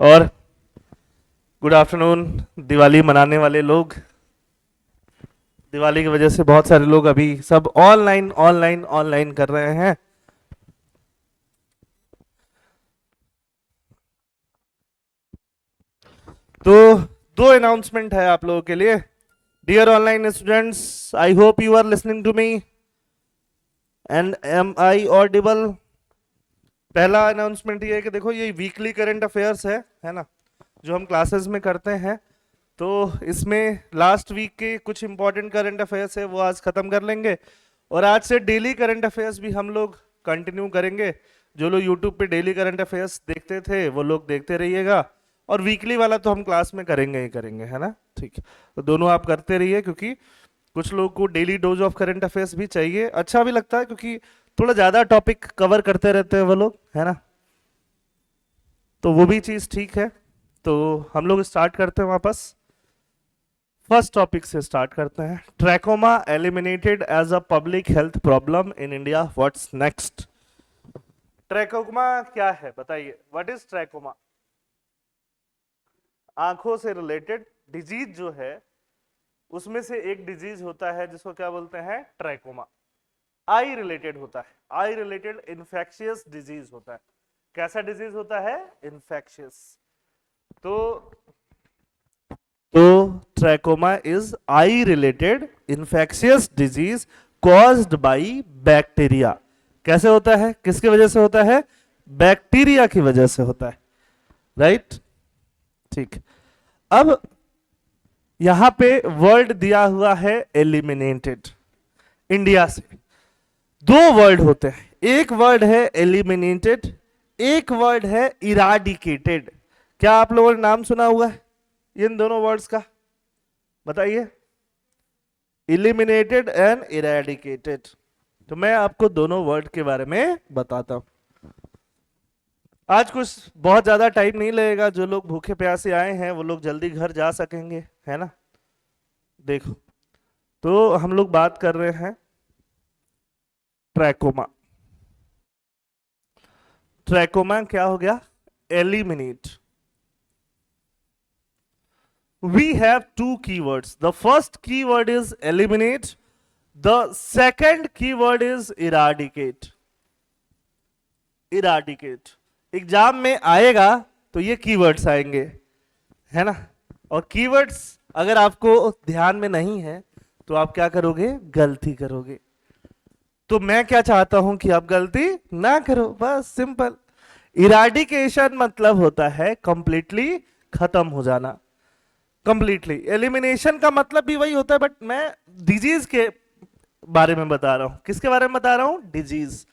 और good afternoon. Diwali मनाने वाले लोग, दिवाली की वजह से बहुत सारे लोग अभी सब ऑनलाइन ऑनलाइन ऑनलाइन कर रहे हैं। तो दो अनाउंसमेंट है आप लोगों के लिए। Dear online students, I hope you are listening to me and am I audible. पहला अनाउंसमेंट ये है कि देखो, ये वीकली करंट अफेयर्स है ना, जो हम क्लासेस में करते हैं। तो इसमें लास्ट वीक के कुछ इंपॉर्टेंट करंट अफेयर्स है वो आज खत्म कर लेंगे, और आज से डेली करंट अफेयर्स भी हम लोग कंटिन्यू करेंगे। जो लोग यूट्यूब पे डेली करंट अफेयर्स देखते थे वो लोग देखते रहिएगा, और वीकली वाला तो हम क्लास में करेंगे ही करेंगे, है ना। ठीक है, तो दोनों आप करते रहिए, क्योंकि कुछ लोगों को daily dose of current affairs भी चाहिए, अच्छा भी लगता है, क्योंकि थोड़ा ज़्यादा टॉपिक कवर करते रहते हैं वो लोग, है ना। तो वो भी चीज़ ठीक है। तो हम लोग स्टार्ट करते हैं वापस, फर्स्ट टॉपिक से स्टार्ट करते हैं। Trachoma eliminated as a public health problem in India, what's next. Trachoma क्या है बताइए, व्हाट इज ट्रैकोमा। आंखों से रिलेटेड डिजीज जो है, उसमें से एक डिजीज होता है जिसको क्या बोलते हैं, ट्रैकोमा। आई रिलेटेड होता है, आई रिलेटेड इन्फेक्शियस डिजीज होता है। कैसा डिजीज होता है, इन्फेक्शियस। तो तो trachoma is I related infectious disease caused by bacteria. कैसे होता है, किसकी वजह से होता है, बैक्टीरिया की वजह से होता है, राइट। ठीक, अब यहां पे वर्ड दिया हुआ है एलिमिनेटेड, इंडिया से। दो वर्ड होते हैं, एक वर्ड है एलिमिनेटेड, एक वर्ड है इराडिकेटेड। क्या आप लोगों ने नाम सुना हुआ है इन दोनों वर्ड्स का, बताइए। Eliminated and eradicated. तो मैं आपको दोनों वर्ड के बारे में बताता हूं। आज कुछ बहुत ज्यादा टाइम नहीं लगेगा, जो लोग भूखे प्यासे आए हैं वो लोग जल्दी घर जा सकेंगे, है ना। देखो, तो हम लोग बात कर रहे हैं ट्रैकोमा। ट्रैकोमा क्या हो गया, eliminate. We have two keywords. The first keyword is eliminate. The second keyword is eradicate. Eradicate. Exam में आएगा तो ये कीवर्ड्स आएंगे, है ना। और कीवर्ड्स अगर आपको ध्यान में नहीं है तो आप क्या करोगे, गलती करोगे। तो मैं क्या चाहता हूं कि आप गलती ना करो, बस सिंपल। इराडिकेशन मतलब होता है कंप्लीटली खत्म हो जाना, कंप्लीटली। एलिमिनेशन का मतलब भी वही होता है, बट मैं डिजीज के बारे में बता रहा हूं। किसके बारे में बता रहा हूं, डिजीज।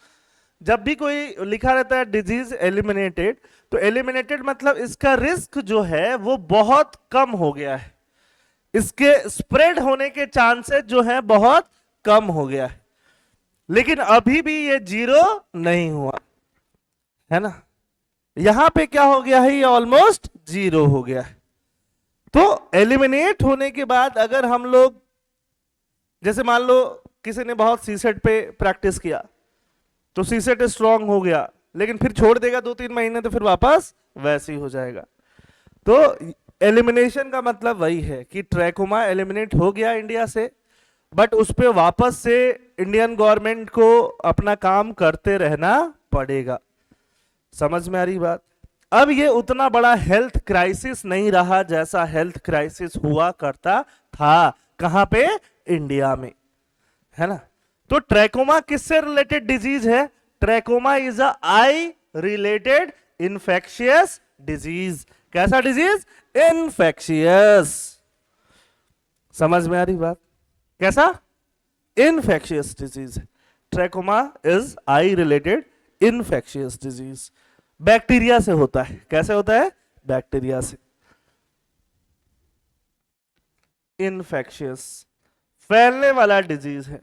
जब भी कोई लिखा रहता है डिजीज एलिमिनेटेड, तो एलिमिनेटेड मतलब इसका रिस्क जो है वो बहुत कम हो गया है, इसके स्प्रेड होने के चांसेस जो है बहुत कम हो गया है। लेकिन अभी भी ये जीरो नहीं हुआ, है ना। यहां पे क्या हो गया है, ये ऑलमोस्ट जीरो हो गया है। तो एलिमिनेट होने के बाद अगर हम लोग, जैसे मान लो किसी ने बहुत सीसेट पे प्रैक्टिस किया, तो सीसेट स्ट्रांग हो गया, लेकिन फिर छोड़ देगा 2-3 महीने, तो फिर वापस वैसे ही हो जाएगा। तो एलिमिनेशन का मतलब वही है कि ट्रैकोमा एलिमिनेट हो गया इंडिया से, बट उस पर वापस से इंडियन गवर्नमेंट को अपना काम करते रहना पड़ेगा। समझ में आ रही बात। अब ये उतना बड़ा हेल्थ क्राइसिस नहीं रहा जैसा हेल्थ क्राइसिस हुआ करता था, कहां पे, इंडिया में, है ना। तो ट्रैकोमा किससे रिलेटेड डिजीज है, trachoma is a I related infectious disease. कैसा डिजीज, इन्फेक्शियस। समझ में आ रही बात, कैसा, infectious disease. Trachoma is I related infectious disease. Bacteria से होता है, कैसे होता है, बैक्टीरिया से। इन्फेक्शियस, फैलने वाला डिजीज है।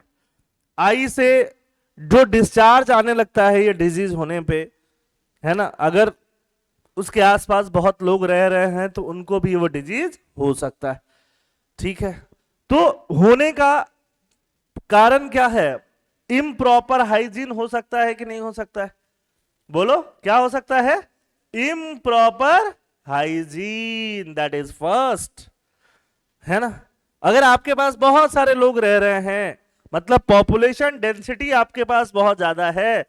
आई से जो डिस्चार्ज आने लगता है ये डिजीज होने पे, है ना, अगर उसके आसपास बहुत लोग रह रहे हैं तो उनको भी वो डिजीज हो सकता है, ठीक है। तो होने का कारण क्या है, इम्प्रॉपर हाइजीन हो सकता है कि नहीं हो सकता है, बोलो क्या हो सकता है, improper hygiene, that is first, है ना। अगर आपके पास बहुत सारे लोग रह रहे हैं, मतलब पॉपुलेशन डेंसिटी आपके पास बहुत ज्यादा है,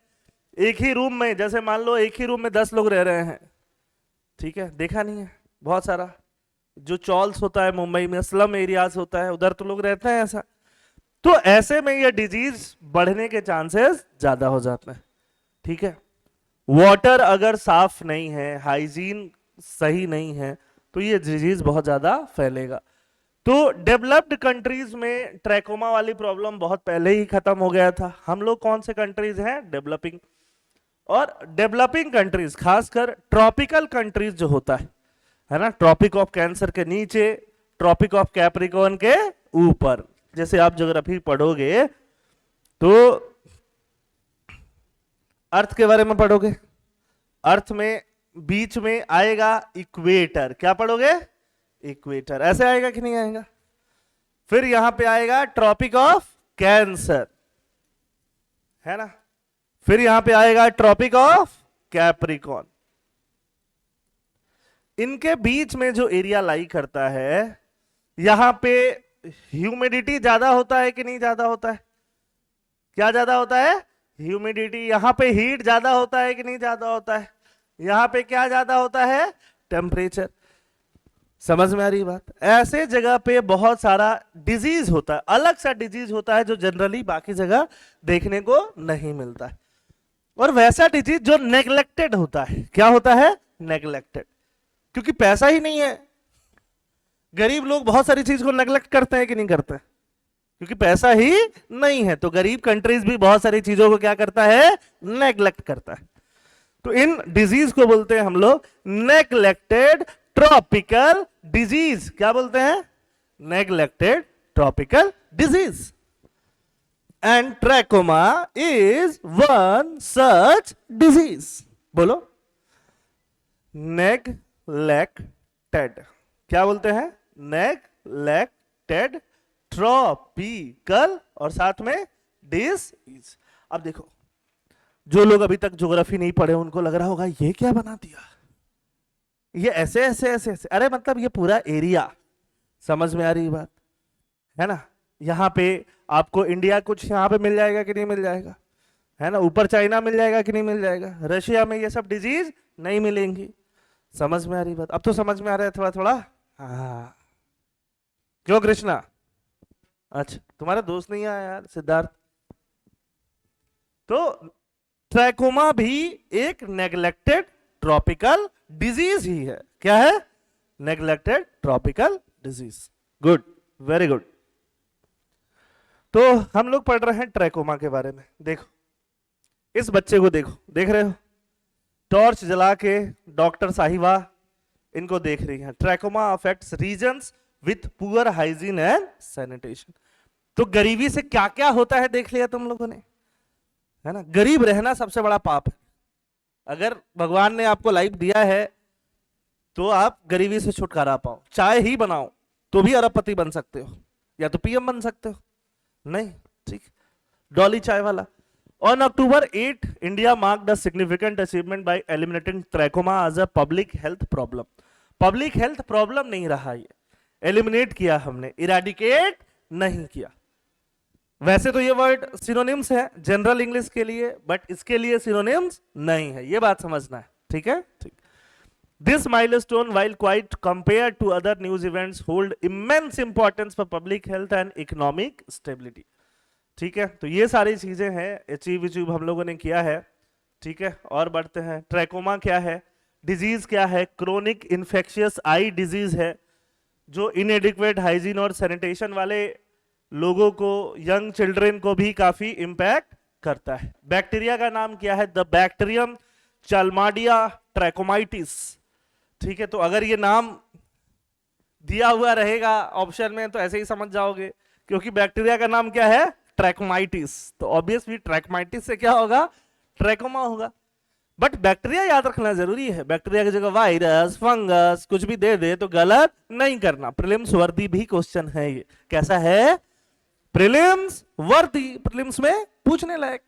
एक ही रूम में, जैसे मान लो एक ही रूम में 10 लोग रह रहे हैं, ठीक है, देखा नहीं है बहुत सारा, जो चॉल्स होता है मुंबई में, स्लम एरियाज होता है, उधर तो लोग रहते हैं ऐसा, तो ऐसे में ये डिजीज बढ़ने के चांसेस ज्यादा हो जाते हैं, ठीक है। वाटर अगर साफ नहीं है, हाइजीन सही नहीं है, तो ये डिजीज बहुत ज्यादा फैलेगा। तो डेवलप्ड कंट्रीज में ट्रैकोमा वाली प्रॉब्लम बहुत पहले ही खत्म हो गया था। हम लोग कौन से कंट्रीज हैं? डेवलपिंग। और डेवलपिंग कंट्रीज, खासकर ट्रॉपिकल कंट्रीज जो होता है ना, ट्रॉपिक ऑफ कैंसर के नीचे, ट्रॉपिक ऑफ कैप्रिकॉर्न के ऊपर, जैसे आप ज्योग्राफी पढ़ोगे तो अर्थ के बारे में पढ़ोगे, अर्थ में बीच में आएगा इक्वेटर, क्या पढ़ोगे? इक्वेटर, ऐसे आएगा कि नहीं आएगा? फिर यहां पे आएगा ट्रॉपिक ऑफ कैंसर, है ना, फिर यहां पे आएगा ट्रॉपिक ऑफ कैप्रिकॉर्न। इनके बीच में जो एरिया लाई करता है, यहां पे ह्यूमिडिटी ज्यादा होता है कि नहीं ज्यादा होता है? क्या ज्यादा होता है? ह्यूमिडिटी। यहां पे हीट ज्यादा होता है कि नहीं ज्यादा होता है? यहां पे क्या ज्यादा होता है? टेम्परेचर। समझ में आ रही बात? ऐसे जगह पे बहुत सारा डिजीज होता है, अलग सा डिजीज होता है जो जनरली बाकी जगह देखने को नहीं मिलता है। और वैसा डिजीज जो नेग्लेक्टेड होता है, क्या होता है? नेग्लेक्टेड, क्योंकि पैसा ही नहीं है। गरीब लोग बहुत सारी चीज को नेग्लेक्ट करते हैं कि नहीं करते? क्योंकि पैसा ही नहीं है, तो गरीब कंट्रीज भी बहुत सारी चीजों को क्या करता है? नेग्लेक्ट करता है। तो इन डिजीज को बोलते हैं हम लोग नेग्लेक्टेड ट्रॉपिकल डिजीज। क्या बोलते हैं? Neglected tropical disease. And trachoma is one such disease. बोलो, नेग्लेक्टेड, क्या बोलते हैं? नेग्लेक्टेड ट्रॉपिकल और साथ में डिजीज। अब देखो, जो लोग अभी तक ज्योग्राफी नहीं पढ़े उनको लग रहा होगा ये क्या बना दिया, ये ऐसे ऐसे ऐसे ऐसे, अरे मतलब ये पूरा एरिया। समझ में आ रही बात है ना? यहाँ पे आपको इंडिया कुछ यहाँ पे मिल जाएगा कि नहीं मिल जाएगा, है ना, ऊपर चाइना मिल जाएगा कि नहीं मिल जाएगा, रशिया में ये सब डिजीज नहीं मिलेंगी। समझ में आ रही बात? अब तो समझ में आ रहा है थोड़ा थोड़ा। हाँ, क्यों कृष्णा? अच्छा, तुम्हारा दोस्त नहीं आया यार, सिद्धार्थ। तो ट्रैकोमा भी एक नेग्लेक्टेड ट्रॉपिकल डिजीज ही है। क्या है? Neglected tropical disease. Good, very good. तो हम लोग पढ़ रहे हैं ट्रैकोमा के बारे में। देखो इस बच्चे को, देखो, देख रहे हो, टॉर्च जला के डॉक्टर साहिबा इनको देख रही हैं। Trachoma affects regions with poor hygiene and sanitation. तो गरीबी से क्या क्या होता है देख लिया तुम लोगों ने, है ना। गरीब रहना सबसे बड़ा पाप है। अगर भगवान ने आपको लाइफ दिया है तो आप गरीबी से छुटकारा पाओ। चाय ही बनाओ तो भी अरबपति बन सकते हो, या तो पीएम बन सकते हो। नहीं, ठीक, डॉली चाय वाला। On October 8, India marked a significant achievement by eliminating trachoma as a public health problem. Public health problem नहीं रहा ये, eliminate किया हमने, eradicate नहीं किया। वैसे तो ये वर्ड सिनोनिम्स है जनरल इंग्लिश के लिए, बट इसके लिए सिनोनिम्स नहीं है, ये बात समझना है, ठीक है, ठीक। This milestone, while quite compared to other news events, hold immense importance for public health and economic stability. ठीक है, तो ये सारी चीजें हैं, अचीव हम लोगों ने किया है, ठीक है। और बढ़ते हैं। ट्रैकोमा क्या है? डिजीज क्या है? क्रोनिक इन्फेक्शियस आई डिजीज है, जो इनएडिक्वेट हाइजीन और सैनिटेशन वाले लोगों को, यंग चिल्ड्रन को भी काफी इंपैक्ट करता है। बैक्टीरिया का नाम क्या है? The bacterium Chlamydia trachomatis. ठीक है, तो अगर ये नाम दिया हुआ रहेगा ऑप्शन में तो ऐसे ही समझ जाओगे, क्योंकि बैक्टीरिया का नाम क्या है? ट्रैकोमाइटिस। तो ऑब्वियसली ट्रैकोमाइटिस से क्या होगा? ट्रैकोमा होगा। बट बैक्टीरिया याद रखना जरूरी है, बैक्टीरिया की जगह वायरस, फंगस कुछ भी दे दे तो गलत नहीं करना। प्रीलिम्स वर्दी भी क्वेश्चन है ये। कैसा है? प्रीलिम्स वर्दी, प्रीलिम्स में पूछने लायक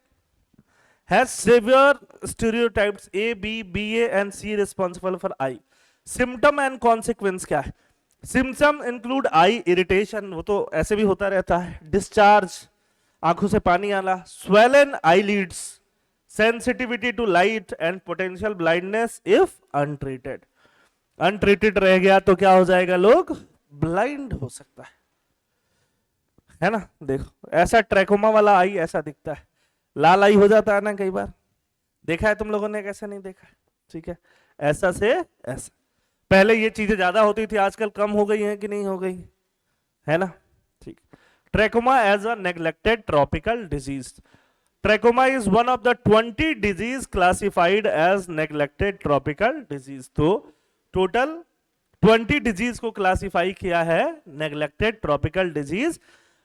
है। severe stereotypes A, B, BA and C responsible for I. Symptom and consequence क्या है? सिम्टम इंक्लूड आई इरिटेशन, वो तो ऐसे भी होता रहता है, डिस्चार्ज, आंखों से पानी आना, swollen eyelids, sensitivity to light and potential blindness if untreated. Untreated रह गया तो क्या हो जाएगा, लोग ब्लाइंड हो सकता है ना। देखो ऐसा ट्रैकोमा वाला आई ऐसा दिखता है, लाल आई हो जाता है ना कई बार, देखा है तुम लोगों ने, कैसा नहीं देखा है? ठीक है, ऐसा से ऐसा। पहले ये चीजें ज्यादा होती थी, आजकल कम हो गई हैं कि नहीं हो गई है ना। ठीक। Trachoma as a neglected tropical disease. Trachoma is one of the 20 disease classified as neglected tropical disease. तो टोटल 20 डिजीज को क्लासिफाई किया है नेग्लेक्टेड ट्रॉपिकल डिजीज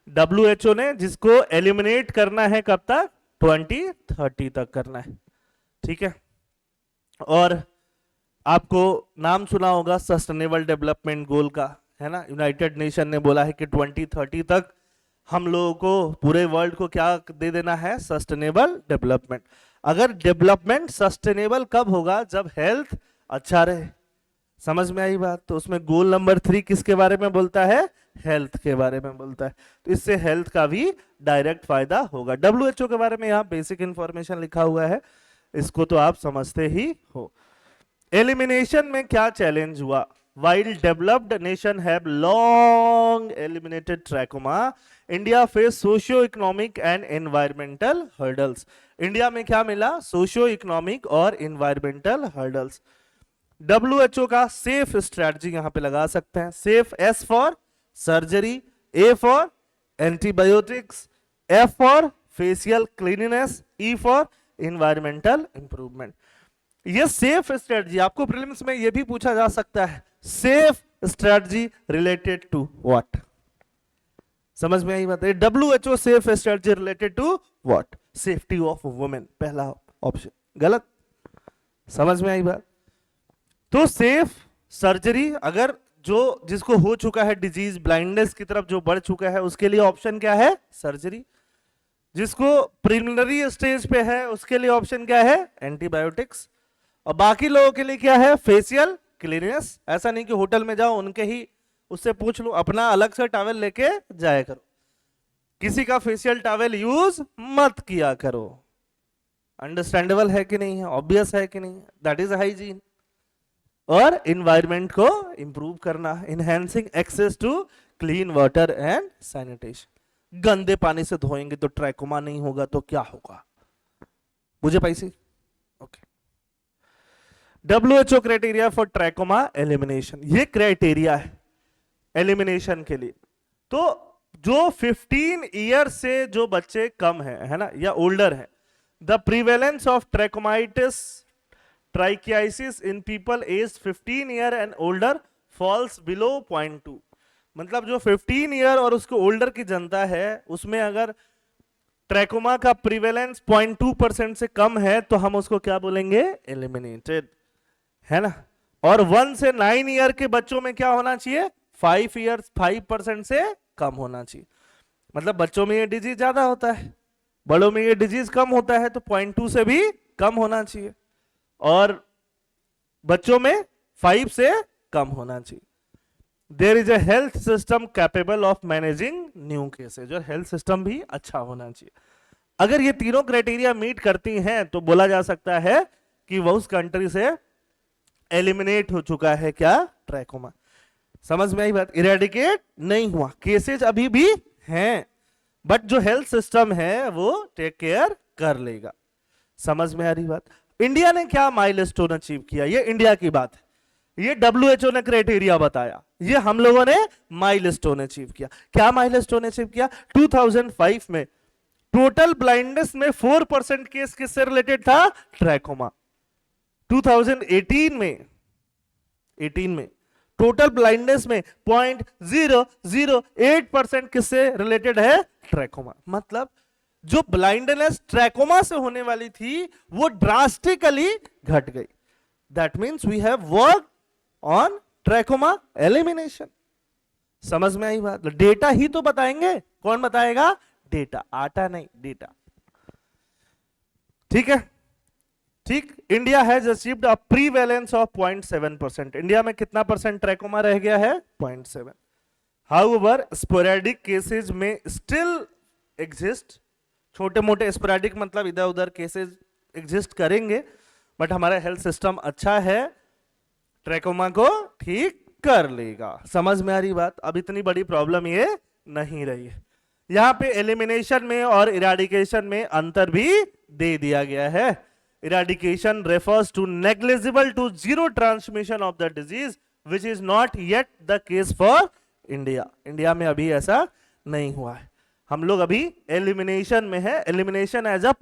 WHO ने, जिसको एलिमिनेट करना है कब तक, 2030 तक करना है। ठीक है, और आपको नाम सुना होगा सस्टेनेबल डेवलपमेंट गोल का, है ना। यूनाइटेड नेशन ने बोला है कि 2030 तक हम लोगों को, पूरे वर्ल्ड को क्या दे देना है, सस्टेनेबल डेवलपमेंट। अगर डेवलपमेंट सस्टेनेबल कब होगा, जब हेल्थ अच्छा रहे। समझ में आई बात? तो उसमें गोल नंबर 3 किसके बारे में बोलता है, हेल्थ के बारे में बोलता है। तो इससे हेल्थ का भी डायरेक्ट फायदा होगा। WHO के बारे में यहाँ बेसिक इंफॉर्मेशन लिखा हुआ है, इसको तो आप समझते ही हो। एलिमिनेशन में क्या चैलेंज हुआ? While developed nation have long eliminated trachoma, India face socio-economic and environmental hurdles. इंडिया में क्या मिला? सोशियो-इकोनॉमिक और environmental hurdles. WHO का सेफ स्ट्रेटजी यहां पे लगा सकते हैं। Safe, S for surgery, A for antibiotics, F for facial cleanliness, E for environmental improvement. ये सेफ स्ट्रेटजी आपको प्रीलिम्स में ये भी पूछा जा सकता है, safe strategy related to what? समझ में आई बात है? WHO safe strategy related to what? Safety of women, पहला ऑप्शन गलत। समझ में आई बात? तो सेफ सर्जरी, अगर जो जिसको हो चुका है डिजीज, ब्लाइंडनेस की तरफ जो बढ़ चुका है, उसके लिए ऑप्शन क्या है? सर्जरी। जिसको प्रिलिमिनरी स्टेज पे है उसके लिए ऑप्शन क्या है? एंटीबायोटिक्स। और बाकी लोगों के लिए क्या है? Facial cleanliness. ऐसा नहीं कि होटल में जाओ उनके ही उससे पूछ लो, अपना अलग से टॉवेल लेके जाया करो, किसी का फेशियल टॉवेल यूज मत किया करो। अंडरस्टैंडेबल है कि नहीं है? ऑब्वियस है कि नहीं? That is hygiene. और इन्वायरमेंट को इंप्रूव करना, enhancing access to clean water and sanitation. गंदे पानी से धोएंगे तो ट्रैकोमा नहीं होगा तो क्या होगा? मुझे पैसे okay. WHO criteria for trachoma elimination, ये क्राइटेरिया है एलिमिनेशन के लिए। तो जो 15 ईयर से जो बच्चे कम है ना, या ओल्डर है, the prevalence of trachomatis trichiasis in people age 15 year and older falls below 0.2। मतलब जो 15 ईयर और उसके ओल्डर की जनता है, उसमें अगर ट्रैकोमा का प्रीवेलेंस 0.2% से कम है तो हम उसको क्या बोलेंगे? एलिमिनेटेड, है ना। और 1 से 9 ईयर के बच्चों में क्या होना चाहिए? 5% से कम होना चाहिए। मतलब बच्चों में ये डिजीज ज्यादा होता है, बड़ों में ये डिजीज कम होता है, तो 0.2 से भी कम होना चाहिए, और बच्चों में 5 से कम होना चाहिए। There is a health system capable of managing new cases, और हेल्थ सिस्टम भी अच्छा होना चाहिए। अगर ये तीनों क्राइटेरिया मीट करती हैं तो बोला जा सकता है कि वो उस कंट्री से एलिमिनेट हो चुका है क्या? ट्रैकोमा। समझ में आई बात? इरेडिकेट नहीं हुआ, केसेज अभी भी हैं, बट जो हेल्थ सिस्टम है वो टेक केयर कर लेगा। समझ में आ रही बात? इंडिया ने क्या माइलस्टोन अचीव किया, ये इंडिया की बात है। ये WHO ने क्राइटेरिया बताया, ये हम लोगों ने माइलस्टोन अचीव किया। क्या माइलस्टोन अचीव किया? 2005 में टोटल ब्लाइंडनेस में 4% केस किससे रिलेटेड था? ट्रैकोमा। 2018 में टोटल ब्लाइंडनेस में 0.008% किससे रिलेटेड है? ट्रैकोमा। मतलब जो ब्लाइंडनेस ट्रैकोमा से होने वाली थी वो ड्रास्टिकली घट गई। That means we have work on trachoma elimination. समझ में आई बात? डेटा ही तो बताएंगे, कौन बताएगा? डेटा, आटा नहीं, डेटा। ठीक है, ठीक, India has achieved a prevalence of 0.7%। India में कितना परसेंट ट्रैकोमा रह गया है? 0.7। However sporadic cases may still exist, छोटे मोटे स्पोरेडिक मतलब इधर उधर केसेस एग्जिस्ट करेंगे, बट हमारा हेल्थ सिस्टम अच्छा है, ट्रैकोमा को ठीक कर लेगा। समझ में आ रही बात? अब इतनी बड़ी प्रॉब्लम ये नहीं रही है। यहां पे एलिमिनेशन में और इराडिकेशन में अंतर भी दे दिया गया है। Eradication refers to negligible to zero transmission of the disease which is not yet the case for India. India में अभी ऐसा नहीं हुआ है, हम लोग अभी एलिमिनेशन में है। Elimination as a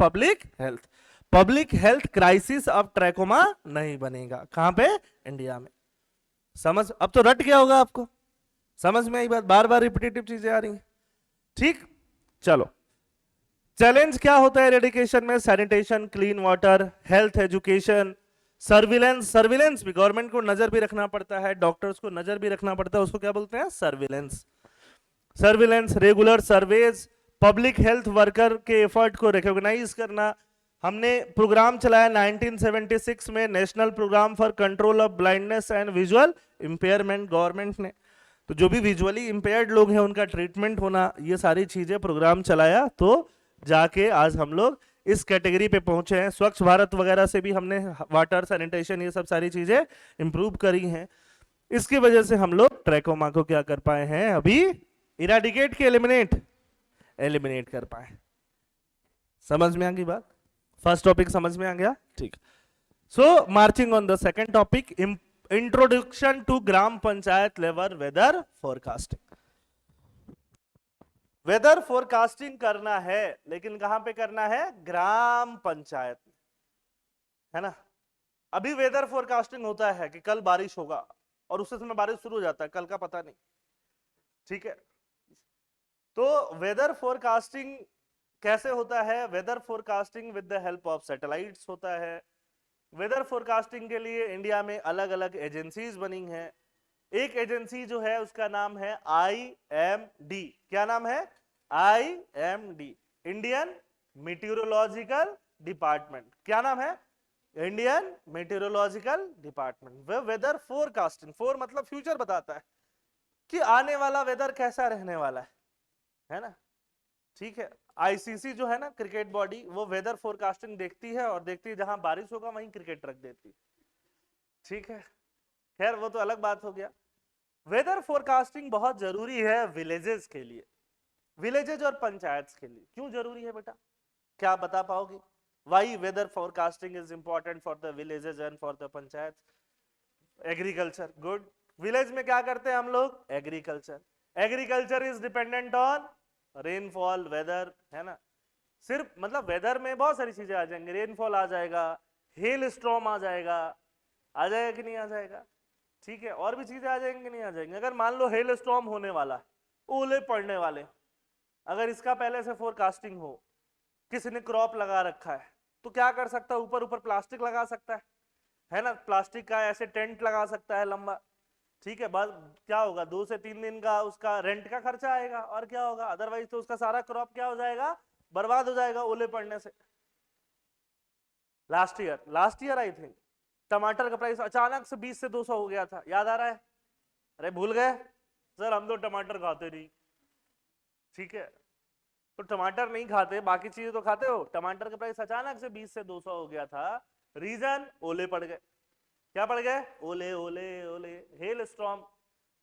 public health crisis अब ट्रैकोमा नहीं बनेगा। कहां पे? इंडिया में। समझ अब तो रट गया होगा आपको, समझ में आई बात? बार बार रिपीटेटिव चीजें आ रही हैं। ठीक, चलो चैलेंज क्या होता है इरेडिकेशन में? Sanitation, clean water, health education, surveillance. Surveillance भी गवर्नमेंट को नजर भी रखना पड़ता है, डॉक्टर्स को नजर भी रखना पड़ता है, उसको क्या बोलते हैं? Surveillance. Surveillance, regular surveys, public health worker के एफर्ट को रिकॉग्नाइज करना। हमने प्रोग्राम चलाया 1976 में, national programme for control of blindness and visual impairment, government ने। तो जो भी विजुअली इंपेयर्ड लोग हैं उनका ट्रीटमेंट होना, ये सारी चीजें प्रोग्राम चलाया, तो जाके आज हम लोग इस कैटेगरी पे पहुंचे हैं। स्वच्छ भारत वगैरह से भी हमने वाटर, सैनिटेशन, ये सब सारी चीजें इंप्रूव करी हैं। इसकी वजह से हम लोग ट्रैकोमा को क्या कर पाए हैं? अभी इराडिकेट के एलिमिनेट कर पाए। समझ में आ गई बात? फर्स्ट टॉपिक समझ में आ गया? ठीक। So marching on the second topic, introduction to gram panchayat level weather forecasting. Weather forecasting करना है, लेकिन कहां पे करना है? ग्राम पंचायत, है ना। अभी वेदर फोरकास्टिंग होता है कि कल बारिश होगा, और उससे समय बारिश शुरू हो जाता है, कल का पता नहीं। ठीक है, तो वेदर फोरकास्टिंग कैसे होता है? Weather forecasting with the help of satellites होता है। वेदर फोरकास्टिंग के लिए इंडिया में अलग अलग एजेंसीज बनी हैं। एक एजेंसी जो है उसका नाम है IMD। क्या नाम है? IMD, Indian meteorological department. क्या नाम है? Indian meteorological department. वह वेदर फोरकास्टिंग, फोर मतलब फ्यूचर बताता है कि आने वाला वेदर कैसा रहने वाला है ना। ठीक है, ICC जो है ना क्रिकेट बॉडी, वो वेदर फोरकास्टिंग देखती है, और देखती है जहां बारिश होगा वहीं क्रिकेट रख देती। ठीक है, खैर वो तो अलग बात हो गया। वेदर फोरकास्टिंग बहुत जरूरी है विलेजेस के लिए, विलेजेस और पंचायत के लिए। क्यों जरूरी है बेटा, क्या आप बता पाओगे? Why weather forecasting is important for the villages and for the panchayat? Agriculture, good. Village में क्या करते हैं हम लोग? Agriculture. Agriculture is dependent on rainfall, weather, है ना। सिर्फ मतलब वेदर में बहुत सारी चीजें आ जाएंगी, रेनफॉल आ जाएगा, हेल स्टॉर्म आ जाएगा कि नहीं आ जाएगा? ठीक है, और भी चीजें आ जाएंगी नहीं आ जाएंगी? अगर मान लो हेल स्टॉर्म होने वाला है, ओले पड़ने वाले, अगर इसका पहले से फोरकास्टिंग हो, किसी ने क्रॉप लगा रखा है, तो क्या कर सकता है? ऊपर ऊपर प्लास्टिक लगा सकता है ना, प्लास्टिक का ऐसे टेंट लगा सकता है लंबा। ठीक है, बस क्या होगा? 2 से 3 दिन का उसका रेंट का खर्चा आएगा, और क्या होगा? अदरवाइज तो उसका सारा क्रॉप क्या हो जाएगा? बर्बाद हो जाएगा ओले पड़ने से। लास्ट ईयर आई थिंक टमाटर का प्राइस अचानक से 20 से 200 हो गया था, याद आ रहा है? अरे भूल गए सर, हम तो टमाटर खाते नहीं। ठीक है, तो टमाटर नहीं खाते, बाकी चीजें तो खाते हो। टमाटर का प्राइस अचानक से 20 से 200 हो गया था, रीजन ओले पड़ गए। क्या पड़ गए? ओले ओले ओले, हेल स्टॉर्म,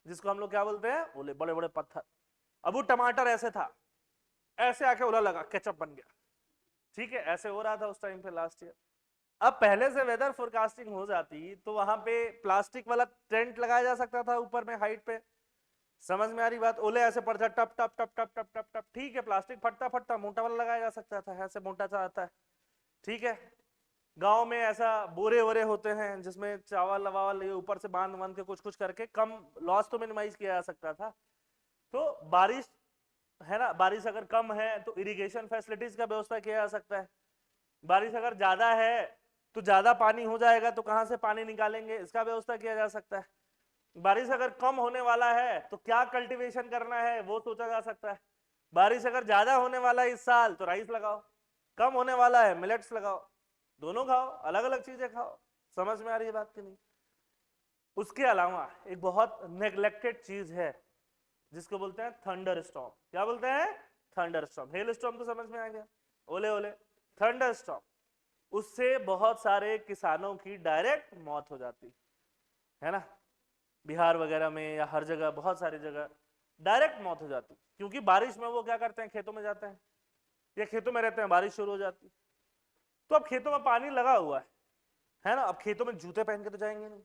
जिसको हम लोग क्या बोलते हैं? ओले, बड़े बड़े पत्थर। अब वो टमाटर ऐसे था, ऐसे आके ओला लगा, केचप बन गया। ठीक है, ऐसे हो रहा था उस टाइम पे लास्ट ईयर। अब पहले से वेदर फोरकास्टिंग हो जाती तो वहां पे प्लास्टिक वाला टेंट लगाया जा सकता था ऊपर में हाइट पे। समझ में आ रही बात? ओले ऐसे पड़ता टप टप टप टप टप टप टप। ठीक है, प्लास्टिक फटता फटता मोटा वाला लगाया जा सकता था, ऐसे मोटा सा आता है। ठीक है, गांव में ऐसा बोरे वोरे होते हैं जिसमें चावल वावल ऊपर से बांध बांध के कुछ कुछ करके कम लॉस तो मिनिमाइज किया जा सकता था। तो बारिश है ना, बारिश अगर कम है तो इरिगेशन फैसिलिटीज का व्यवस्था किया जा सकता है। बारिश अगर ज्यादा है तो ज्यादा पानी हो जाएगा, तो कहां से पानी निकालेंगे, इसका व्यवस्था किया जा सकता है। बारिश अगर कम होने वाला है तो क्या कल्टीवेशन करना है वो सोचा जा सकता है। बारिश अगर ज्यादा होने वाला है इस साल तो राइस लगाओ, कम होने वाला है मिलेट्स लगाओ। दोनों खाओ, अलग अलग चीजें खाओ। समझ में आ रही है बात की नहीं? उसके अलावा एक बहुत नेग्लेक्टेड चीज है जिसको बोलते हैं थंडर स्टॉर्म। क्या बोलते हैं? Thunder storm. हेल स्टॉर्म तो समझ में आ गया, ओले ओले। थंडर स्टॉर्म, उससे बहुत सारे किसानों की डायरेक्ट मौत हो जाती है ना, बिहार वगैरह में या हर जगह, बहुत सारी जगह डायरेक्ट मौत हो जाती, क्योंकि बारिश में वो क्या करते हैं, खेतों में जाते हैं या खेतों में रहते हैं, बारिश शुरू हो जाती, तो अब खेतों में पानी लगा हुआ है ना, अब खेतों में जूते पहन के तो जाएंगे नहीं,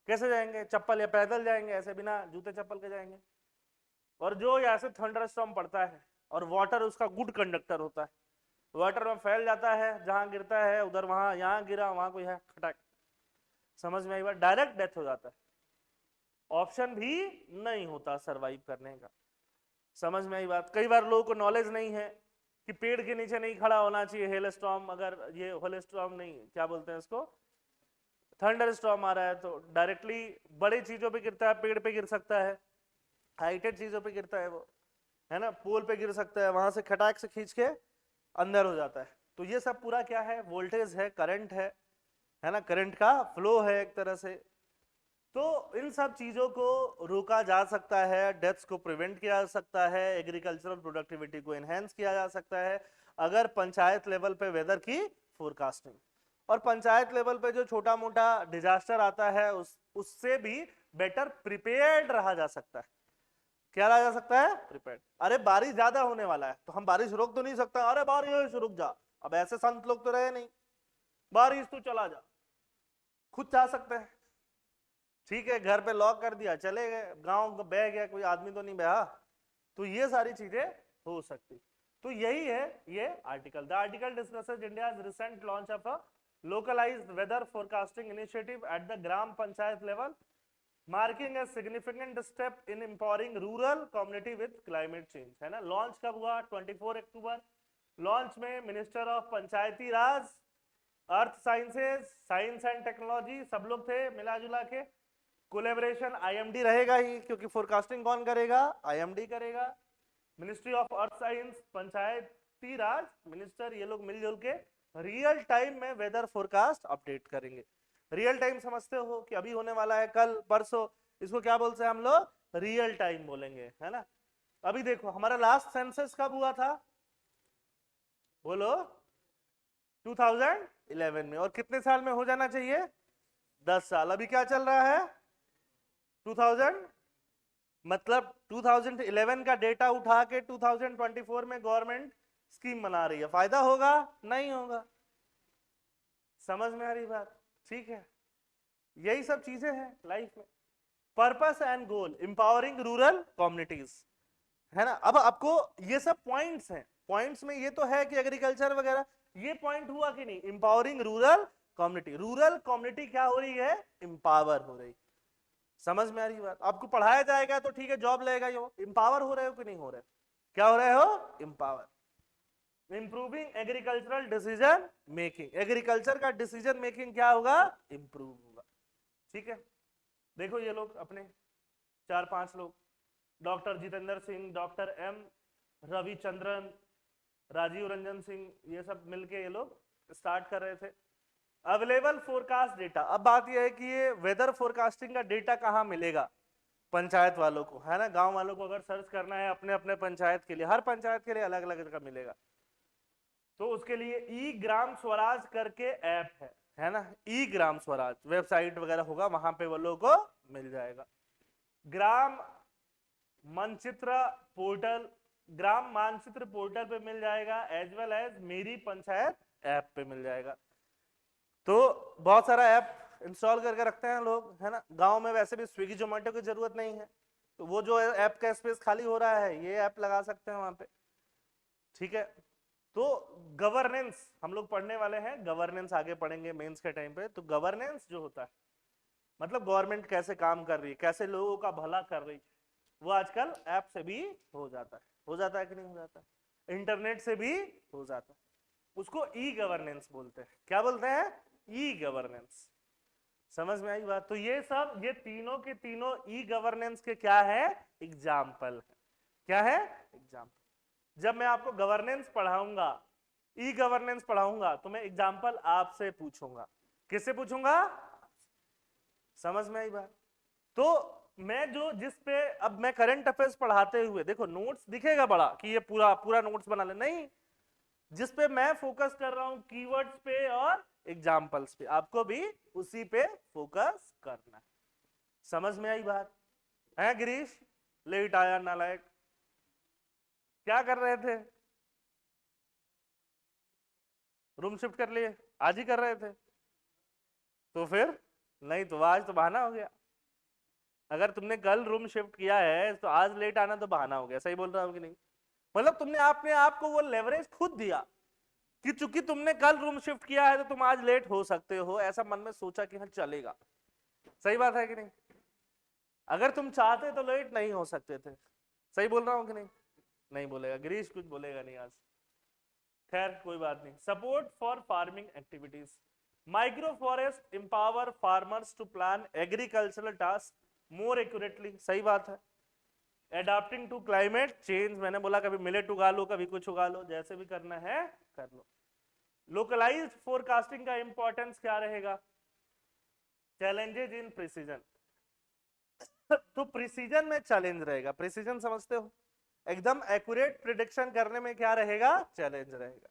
कैसे जाएंगे? चप्पल या पैदल जाएंगे, ऐसे बिना जूते चप्पल के जाएंगे। और जो ऐसे थंडर स्टॉर्म पड़ता है और वाटर उसका गुड कंडक्टर होता है, वाटर में फैल जाता है, जहां गिरता है उधर, वहां यहां गिरा वहां कोई है, खटक, समझ में आई बात? डायरेक्ट डेथ हो जाता है, ऑप्शन भी नहीं होता सरवाइव करने का। समझ में आई बात? कई बार लोगों को नॉलेज नहीं है कि पेड़ के नीचे नहीं खड़ा होना चाहिए हेल स्टॉर्म, अगर ये हेल स्टॉर्म नहीं, क्या बोलते हैं इसको, थंडर स्टॉर्म आ रहा है तो डायरेक्टली बड़ी चीजों पे गिरता है, पेड़ पे गिर सकता है, हाइटेड चीजों पे गिरता है वो, है ना, पोल पे गिर सकता है, वहां से खटाक से खींच के अंदर हो जाता है। तो ये सब पूरा क्या है, वोल्टेज है, करंट है ना, करंट का फ्लो है एक तरह से। तो इन सब चीजों को रोका जा सकता है, डेथ्स को प्रिवेंट किया जा सकता है, एग्रीकल्चरल प्रोडक्टिविटी को एनहेंस किया जा सकता है अगर पंचायत लेवल पे वेदर की फोरकास्टिंग, और पंचायत लेवल पे जो छोटा मोटा डिजास्टर आता है उससे भी बेटर प्रिपेयर्ड रहा जा सकता है। क्या रहा जा सकता है? प्रिपेयर्ड। अरे बारिश ज्यादा होने वाला है तो हम बारिश रोक तो नहीं सकता, अरे बारिश रुक जा, अब ऐसे संत लोग तो रहे नहीं, बारिश तू चला जा, खुद जा सकते हैं, ठीक है, घर पे लॉक कर दिया, चले गए, गांव बह गया, कोई आदमी तो नहीं बहा, तो ये सारी चीजें हो सकती। तो यही है ये article. The article discusses India recent launch of a localised weather forecasting initiative at the gram panchayat level, marking a significant step in empowering rural community with climate change, है ना। लॉन्च कब हुआ? 24 अक्टूबर। लॉन्च में minister of Panchayati Raj, earth sciences, science and technology सब लोग थे मिला जुला के। कोलेबरेशन आईएमडी रहेगा ही, क्योंकि फोरकास्टिंग कौन करेगा? आईएमडी करेगा। Ministry of earth science, Panchayati Raj minister, ये लोग मिलजुल के रियल टाइम में वेदर फोरकास्ट अपडेट करेंगे। रियल टाइम समझते हो कि अभी होने वाला है, कल परसों, इसको क्या बोलते हैं हम लोग? रियल टाइम बोलेंगे, है ना। अभी देखो हमारा लास्ट सेंसस कब हुआ था, बोलो? 2011 में, और कितने साल में हो जाना चाहिए? 10 साल। अभी क्या चल रहा है? 2000, मतलब 2011 का डेटा उठा के 2024 में गवर्नमेंट स्कीम बना रही है, फायदा होगा? नहीं होगा। समझ में आ रही बात? ठीक है, यही सब चीजें हैं लाइफ में। Purpose and goal, empowering rural communities, है ना। अब आपको ये सब पॉइंट्स हैं, पॉइंट्स में ये तो है कि एग्रीकल्चर वगैरह, ये पॉइंट हुआ कि नहीं? Empowering rural community, rural community क्या हो रही है? इंपावर हो रही। समझ में आ रही बात? आपको पढ़ाया जाएगा तो ठीक है, जॉब लेगा, यो इंपावर हो रहे हो कि नहीं हो रहे? क्या हो रहे हो? Empower. Improving agricultural decision making, agriculture का डिसीजन मेकिंग क्या होगा? इंप्रूव होगा। ठीक है, देखो ये लोग अपने 4-5 लोग, doctor Jitendra Singh, doctor M Ravichandran, Rajiv Ranjan Singh, ये सब मिलके ये लोग स्टार्ट कर रहे थे। अवेलेबल फोरकास्ट डेटा, अब बात यह है कि ये वेदर फोरकास्टिंग का डेटा कहां मिलेगा? पंचायत वालों को, है ना, गांव वालों को अगर सर्च करना है अपने अपने पंचायत के लिए, हर पंचायत के लिए अलग अलग का मिलेगा, तो उसके लिए ई ग्राम स्वराज करके ऐप है ना, ई ग्राम स्वराज वेबसाइट वगैरह होगा, वहां पे वो लोगों को मिल जाएगा। ग्राम मानचित्र पोर्टल, ग्राम मानचित्र पोर्टल पे मिल जाएगा, एज वेल एज मेरी पंचायत ऐप पे मिल जाएगा। तो बहुत सारा ऐप इंस्टॉल करके रखते हैं लोग, है ना। गांव में वैसे भी स्विगी जोमेटो की जरूरत नहीं है, तो वो जो ऐप का स्पेस खाली हो रहा है, ये ऐप लगा सकते हैं वहां पे। ठीक है, तो गवर्नेंस हम लोग पढ़ने वाले हैं, गवर्नेंस आगे पढ़ेंगे मेंस के टाइम पे। तो गवर्नेंस जो होता है, मतलब गवर्नमेंट कैसे काम कर रही है, कैसे लोगों का भला कर रही है, वो आजकल ऐप से भी हो जाता है। हो जाता है कि नहीं हो जाता? इंटरनेट से भी हो जाता है। उसको ई गवर्नेंस बोलते हैं। क्या बोलते हैं? E governance. समझ में आई बात? तो ये सब, ये तीनों के तीनों ई गवर्नेंस के क्या है? एग्जाम्पल है। क्या है? एग्जाम्पल। जब मैं आपको गवर्नेंस पढ़ाऊंगा ई गवर्नेंस पढ़ाऊंगा तो मैं एग्जाम्पल आपसे पूछूंगा। किससे पूछूंगा? समझ में आई बात? तो मैं जो जिस पे अब मैं करंट अफेयर्स पढ़ाते हुए देखो नोट्स दिखेगा बड़ा कि ये पूरा पूरा नोट्स बना ले, नहीं, जिस पे मैं फोकस कर रहा हूं कीवर्ड्स पे और एग्जाम्पल्स पे, आपको भी उसी पे फोकस करना है। समझ में आई बात? है गिरीश? लेट आया नालायक, क्या कर रहे थे? रूम शिफ्ट कर लिए? आज ही कर रहे थे? तो फिर नहीं तो आज तो बहाना हो गया। अगर तुमने कल रूम शिफ्ट किया है तो आज लेट आना तो बहाना हो गया। सही बोल रहा हूं कि नहीं? मतलब तुमने आपने आपको वो लेवरेज खुद दिया कि चूंकि तुमने कल रूम शिफ्ट किया है तो तुम आज लेट हो सकते हो, ऐसा मन में सोचा कि हाँ चलेगा। सही बात है कि नहीं? अगर तुम चाहते तो लेट नहीं हो सकते थे। सही बोल रहा हूं कि नहीं? नहीं बोलेगा गिरीश, कुछ बोलेगा नहीं आज। खैर कोई बात नहीं। Support for farming activities, micro forest empower farmers to plan agricultural task more accurately. सही बात है। एडाप्टिंग टू क्लाइमेट चेंज, मैंने बोला कभी मिलेट उगा लो कभी कुछ उगा लो, जैसे भी करना है कर लो। लोकलाइज्ड फोरकास्टिंग का इंपॉर्टेंस क्या रहेगा? चैलेंजेज इन प्रिसीजन, तो प्रिसीजन में चैलेंज रहेगा। प्रिसीजन समझते हो? एकदम एक्यूरेट प्रिडिक्शन करने में क्या रहेगा? चैलेंज रहेगा।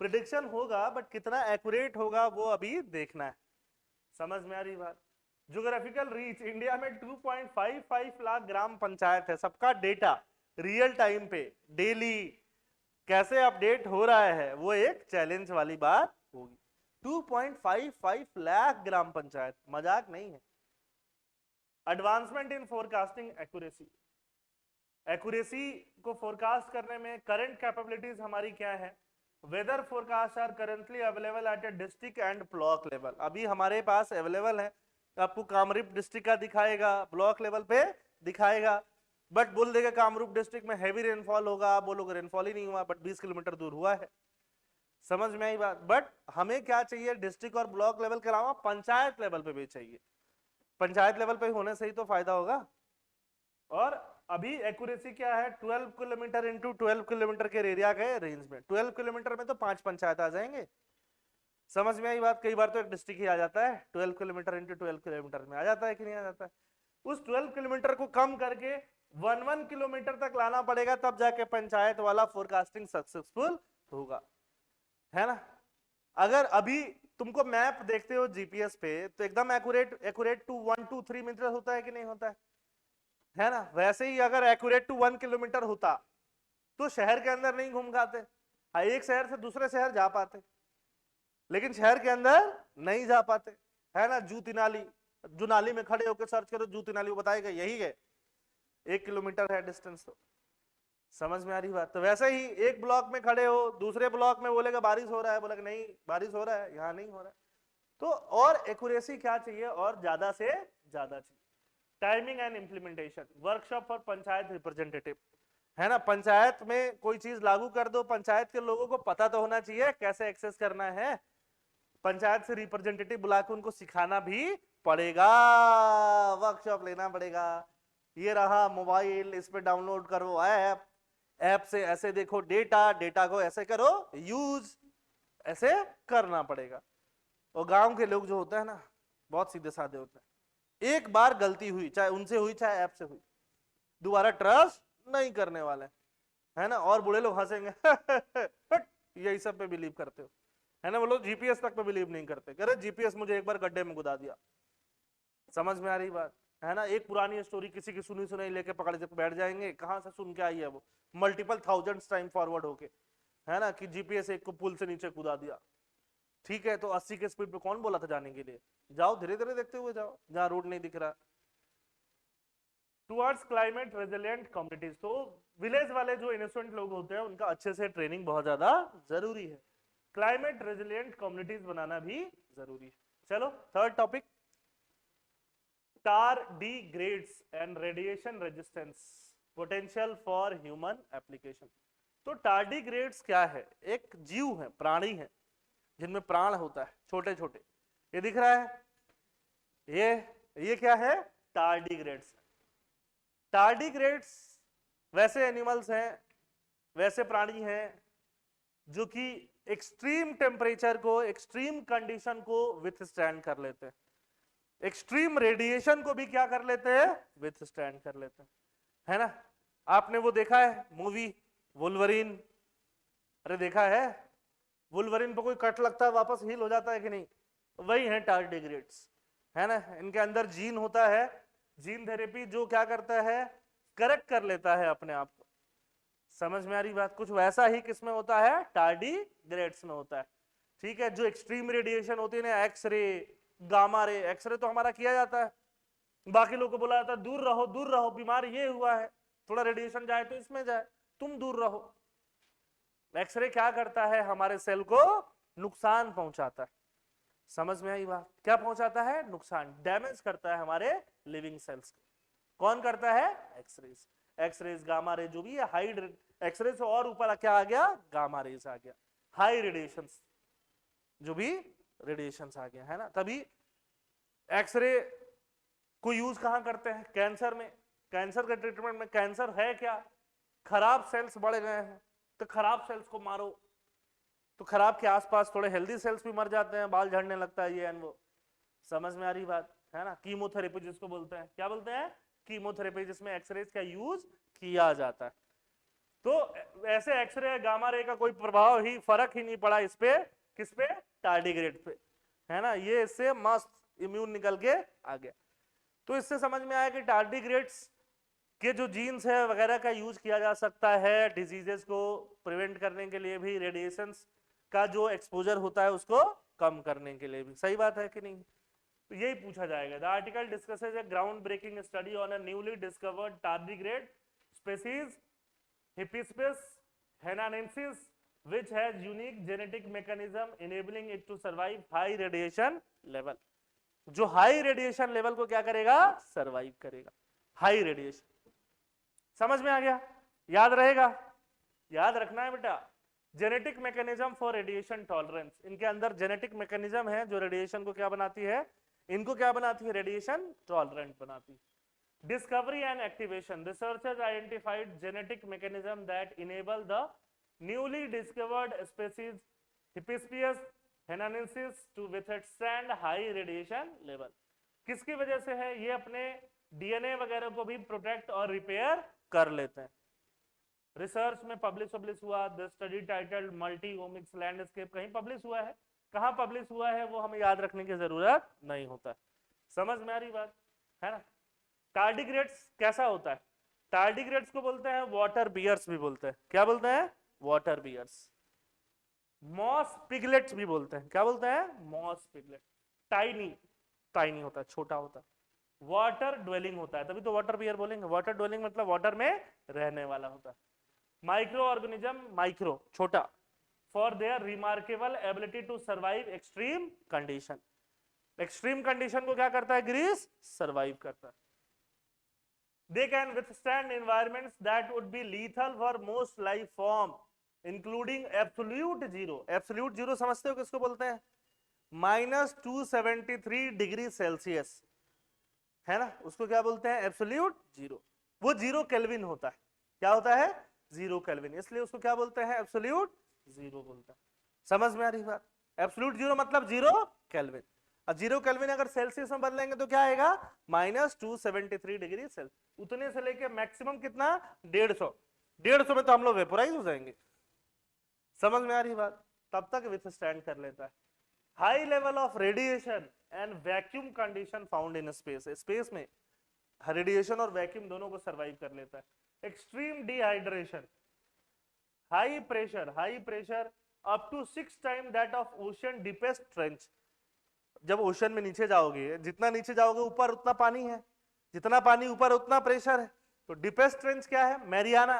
प्रिडिक्शन होगा बट कितना एक्यूरेट होगा वो अभी देखना है। समझ में आ रही बात? ज्योग्राफिकल रीच, इंडिया में 2.55 लाख ग्राम पंचायत है, सबका डेटा रियल टाइम पे डेली कैसे अपडेट हो रहा है वो एक चैलेंज वाली बात होगी। 2.55 लाख ग्राम पंचायत, मजाक नहीं है। Advancement in forecasting accuracy, accuracy को फोरकास्ट करने में करंट कैपेबिलिटीज हमारी क्या है? Weather forecast are currently available at a district and block level, अभी हमारे पास अवेलेबल है। आपको कामरूप डिस्ट्रिक्ट का दिखाएगा, ब्लॉक लेवल पे दिखाएगा, बट बोल देगा कामरूप डिस्ट्रिक्ट में हैवी रेनफॉल होगा, आप बोलोगे रेनफॉल ही नहीं हुआ, बट 20 किलोमीटर दूर हुआ है। समझ में आई बात? बट हमें क्या चाहिए? डिस्ट्रिक्ट और ब्लॉक लेवल के अलावा पंचायत लेवल पे भी चाहिए। पंचायत लेवल पे होने से ही तो फायदा होगा। और अभी एक्यूरेसी क्या है? 12 किलोमीटर इंटू 12 किलोमीटर के एरिया के रेंज में, 12 किलोमीटर में तो 5 पंचायत आ जाएंगे। समझ में आई बात? कई बार तो एक डिस्ट्रिक्ट ही आ जाता है, 12 किलोमीटर इंटू 12 किलोमीटर में आ जाता है कि नहीं आ जाता है? उस 12 किलोमीटर को कम करके 1 किलोमीटर तक लाना पड़ेगा, तब जाके पंचायत वाला फोरकास्टिंग सक्सेसफुल होगा, है ना? अगर अभी तुमको मैप देखते हो जीपीएस पे तो एकदम एक्यूरेट एक्यूरेट टू 1 2 3 मीटर होता है कि नहीं होता है ना? वैसे ही अगर एक्यूरेट टू 1 किलोमीटर होता तो शहर के अंदर नहीं घूम पाते, हाँ, एक शहर से दूसरे शहर जा पाते, लेकिन शहर के अंदर नहीं जा पाते, है ना? जूती नाली, जो नाली में खड़े होकर सर्च करो जूती नाली, वो बताएगा यही है, 1 किलोमीटर है डिस्टेंस। तो समझ में आ रही बात? तो वैसे ही एक ब्लॉक में खड़े हो, दूसरे ब्लॉक में बोलेगा बारिश हो रहा है, बोलेगा नहीं बारिश हो रहा है, यहां नहीं हो रहा है। तो और एक्यूरेसी क्या चाहिए? और ज्यादा से ज्यादा चाहिए। Timing and implementation, workshop for panchayat representative, है ना? पंचायत में कोई चीज लागू कर दो, पंचायत के लोगों को पता तो होना चाहिए कैसे एक्सेस करना है। पंचायत से रिप्रेजेंटेटिव बुला के उनको सिखाना भी पड़ेगा, वर्कशॉप लेना पड़ेगा। ये रहा मोबाइल, इस पे डाउनलोड करो ऐप, ऐप से ऐसे देखो डेटा, डेटा को ऐसे करो यूज, ऐसे करना पड़ेगा। और गांव के लोग जो होते हैं ना, बहुत सीधे साधे होते हैं, एक बार गलती हुई, चाहे उनसे हुई चाहे ऐप से हुई, दोबारा ट्रस्ट नहीं करने वाले, है ना? और बूढ़े लोग हंसेंगे यही सब पे बिलीव करते हो, है ना? वो लोग जीपीएस तक पे बिलीव नहीं करते, कह रहे जीपीएस मुझे एक बार गड्ढे में कुदा दिया। समझ में आ रही बात? है ना? एक पुरानी स्टोरी किसी की सुनी सुनाई लेके पकड़ के बैठ जाएंगे, कहां से सुन के आई है वो, मल्टीपल थाउजेंड्स टाइम फॉरवर्ड होके, है ना? कि जीपीएस एक को पुल से नीचे कूदा दिया। ठीक है, तो 80 के स्पीड पे कौन बोला था जाने के लिए? जाओ धीरे धीरे देखते हुए जाओ, जहां रोड नहीं दिख रहा। टुवर्ड्स क्लाइमेट रेजिलिएंट कम्युनिटीज, तो विलेज वाले जो इनोसेंट लोग होते हैं उनका अच्छे से ट्रेनिंग बहुत ज्यादा जरूरी है। क्लाइमेट रेजिलिएंट कम्युनिटीज बनाना भी जरूरी है। चलो third topic, tardigrades and radiation resistance potential for human application. तो टार्डिग्रेड्स क्या है? एक जीव है, प्राणी है जिनमें प्राण होता है, छोटे छोटे, ये दिख रहा है, ये क्या है? टार्डिग्रेड्स। टार्डिग्रेड्स वैसे एनिमल्स हैं, वैसे प्राणी हैं जो कि एक्सट्रीम टेम्परेचर को, एक्सट्रीम कंडीशन को विथस्टैंड कर लेते हैं, एक्सट्रीम रेडिएशन को भी क्या कर लेते हैं, विथस्टैंड कर लेते हैं, है ना। आपने वो देखा है मूवी वुल्वरीन? अरे देखा है, वुल्वरीन पे कोई कट लगता है वापस हील हो जाता है कि नहीं? वही है टार्डिग्रेड्स, है ना। इनके अंदर जीन होता है, जीन थेरेपी, जो क्या करता है, करेक्ट कर लेता है अपने आप को। समझ में आ रही बात? कुछ वैसा ही किसमें होता है, टार्डिग्रेड्स में होता है। ठीक है, जो एक्सट्रीम रेडिएशन होती है ना, एक्सरे, गामा रे, एक्सरे तो हमारा किया जाता है, बाकी लोगों को बोला जाता है दूर रहो, दूर रहो, बीमार ये हुआ है, थोड़ा रेडिएशन जाए तो इसमें जाए, तुम दूर रहो। एक्सरे क्या करता है, हमारे सेल को नुकसान पहुंचाता है। समझ में आई बात? क्या पहुंचाता है, नुकसान, डैमेज करता है हमारे लिविंग सेल्स को। कौन करता है, एक्सरेज, एक्सरेज, गामा रे, जो भी है हाई, एक्सरे से और ऊपर क्या आ गया, गामा रेज आ गया, हाई रेडिएशन, जो भी रेडिएशन आ गया, है ना। तभी एक्सरे को यूज कहां करते हैं, कैंसर में, कैंसर के ट्रीटमेंट में। कैंसर है क्या, खराब सेल्स बढ़ गए हैं, तो खराब सेल्स को मारो, तो खराब के आसपास थोड़े हेल्दी सेल्स भी मर जाते हैं, बाल झड़ने लगता है, ये एंड वो। समझ में आ रही बात, है ना। कीमोथेरेपी जिसको बोलते हैं, क्या बोलते हैं, कीमोथेरेपी, जिसमें एक्सरेज का यूज किया जाता है। तो ऐसे एक्सरे गामा रे का कोई प्रभाव ही, फर्क ही नहीं पड़ा इस पे, किस पे, टार्डिग्रेड पे, है ना। ये इससे मस्त इम्यून निकल के आ गया। तो इससे समझ में आया कि टार्डिग्रेड्स के जो जीन्स है वगैरह का यूज किया जा सकता है डिजीजेस को प्रिवेंट करने के लिए भी, रेडिएशंस का जो एक्सपोजर होता है उसको कम करने के लिए भी। सही बात है कि नहीं? तो यही पूछा जाएगा। The article discusses a ground breaking study on a newly discovered tardigrade species Hypsibius henanensis which has unique genetic mechanism enabling it to survive high radiation level। जो हाई रेडिएशन लेवल को क्या करेगा, सरवाइव करेगा, high radiation. समझ में आ गया, याद रहेगा, याद रखना है बेटा। Genetic mechanism for radiation tolerance, इनके अंदर जेनेटिक मैकेनिज्म है जो रेडिएशन को क्या बनाती है, इनको क्या बनाती है, रेडिएशन टॉलरेंट बनाती है। Discovery and activation. Researchers identified genetic mechanism that enable the newly discovered species Hippispius henanensis to withstand high radiation level। किसकी वजह से है, ये अपने डीएनए वगैरह को भी प्रोटेक्ट और रिपेयर कर लेते हैं। रिसर्च में पब्लिश हुआ, the study titled multi omics landscape, कहीं पब्लिश हुआ है, कहां पब्लिश हुआ है वो हमें याद रखने की जरूरत नहीं होता। समझ में आ रही बात, है ना। टार्डिग्रेड्स कैसा होता है, टार्डिग्रेड्स को बोलते हैं वाटर बियर्स भी बोलते हैं, क्या बोलते हैं, वाटर बियर्स। मॉस पिगलेट्स भी बोलते हैं, क्या बोलते हैं, मॉस पिगलेट। टाइनी, टाइनी होता है, छोटा होता है, वाटर ड्वेलिंग होता है, तभी तो वाटर बियर बोलेंगे। वाटर ड्वेलिंग मतलब वाटर में रहने वाला होता है। माइक्रो ऑर्गेनिज्म, माइक्रो, छोटा, for their remarkable ability to survive extreme condition. Extreme condition को क्या करता है, ग्रीस सर्वाइव करता है। They can withstand environments that would be lethal for most life form, including absolute zero। Absolute zero समझते हो किसको बोलते हैं, -273 डिग्री सेल्सियस, है ना, उसको क्या बोलते हैं, एब्सोल्यूट जीरो। वो 0 केल्विन होता है, क्या होता है, 0 केल्विन, इसलिए उसको क्या बोलते हैं, एब्सोल्यूट जीरो बोलते हैं। समझ में आ रही बात, एब्सोल्यूट जीरो मतलब 0 केल्विन। 0 केल्विन अगर सेल्सियस में बदलेंगे तो क्या आएगा, -273 डिग्री सेल्सियस। उतने से लेके मैक्सिमम कितना, 150, 150 में तो हम लोग वेपोराइज हो जाएंगे। समझ में आ रही बात, तब तक विथस्टैंड कर लेता है। High level of radiation and vacuum condition found in space, space में रेडिएशन और वैक्यूम दोनों को सर्वाइव कर लेता है। Extreme dehydration, high pressure up to 6 time that of ocean deepest trench. जब ओशन में नीचे जाओगे, जितना नीचे जाओगे ऊपर उतना पानी है, जितना पानी ऊपर उतना प्रेशर है। तो डीपेस्ट ट्रेंच क्या है, मैरियाना,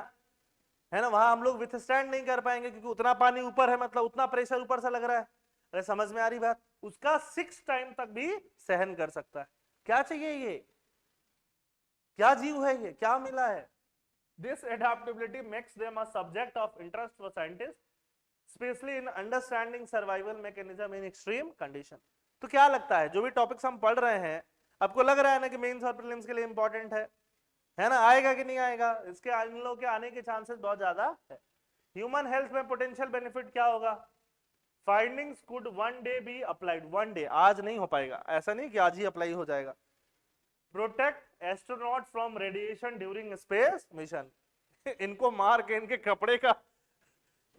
है ना, वहां हम लोग विथस्टैंड नहीं कर पाएंगे क्योंकि उतना पानी ऊपर है, मतलब उतना प्रेशर ऊपर से लग रहा है। अरे समझ में आ रही बात, उसका 6 टाइम तक भी सहन कर सकता है। क्या चाहिए ये, क्या जीव है ये, क्या मिला है। This adaptability makes them a subject of interest for scientist, specially in understanding survival mechanism in extreme condition. तो क्या लगता है, जो भी टॉपिक्स हम पढ़ रहे हैं, आपको लग रहा है ना कि मेंस और प्रीलिम्स के लिए इंपॉर्टेंट है ना, आएगा कि नहीं आएगा, इसके इन लोगों के आने के चांसेस बहुत ज्यादा है। ह्यूमन हेल्थ में पोटेंशियल बेनिफिट क्या होगा, findings could one day be applied, one day, आज नहीं हो पाएगा, ऐसा नहीं कि आज ही अप्लाई हो जाएगा। Protect astronaut from radiation during space mission इनको मार के इनके कपड़े का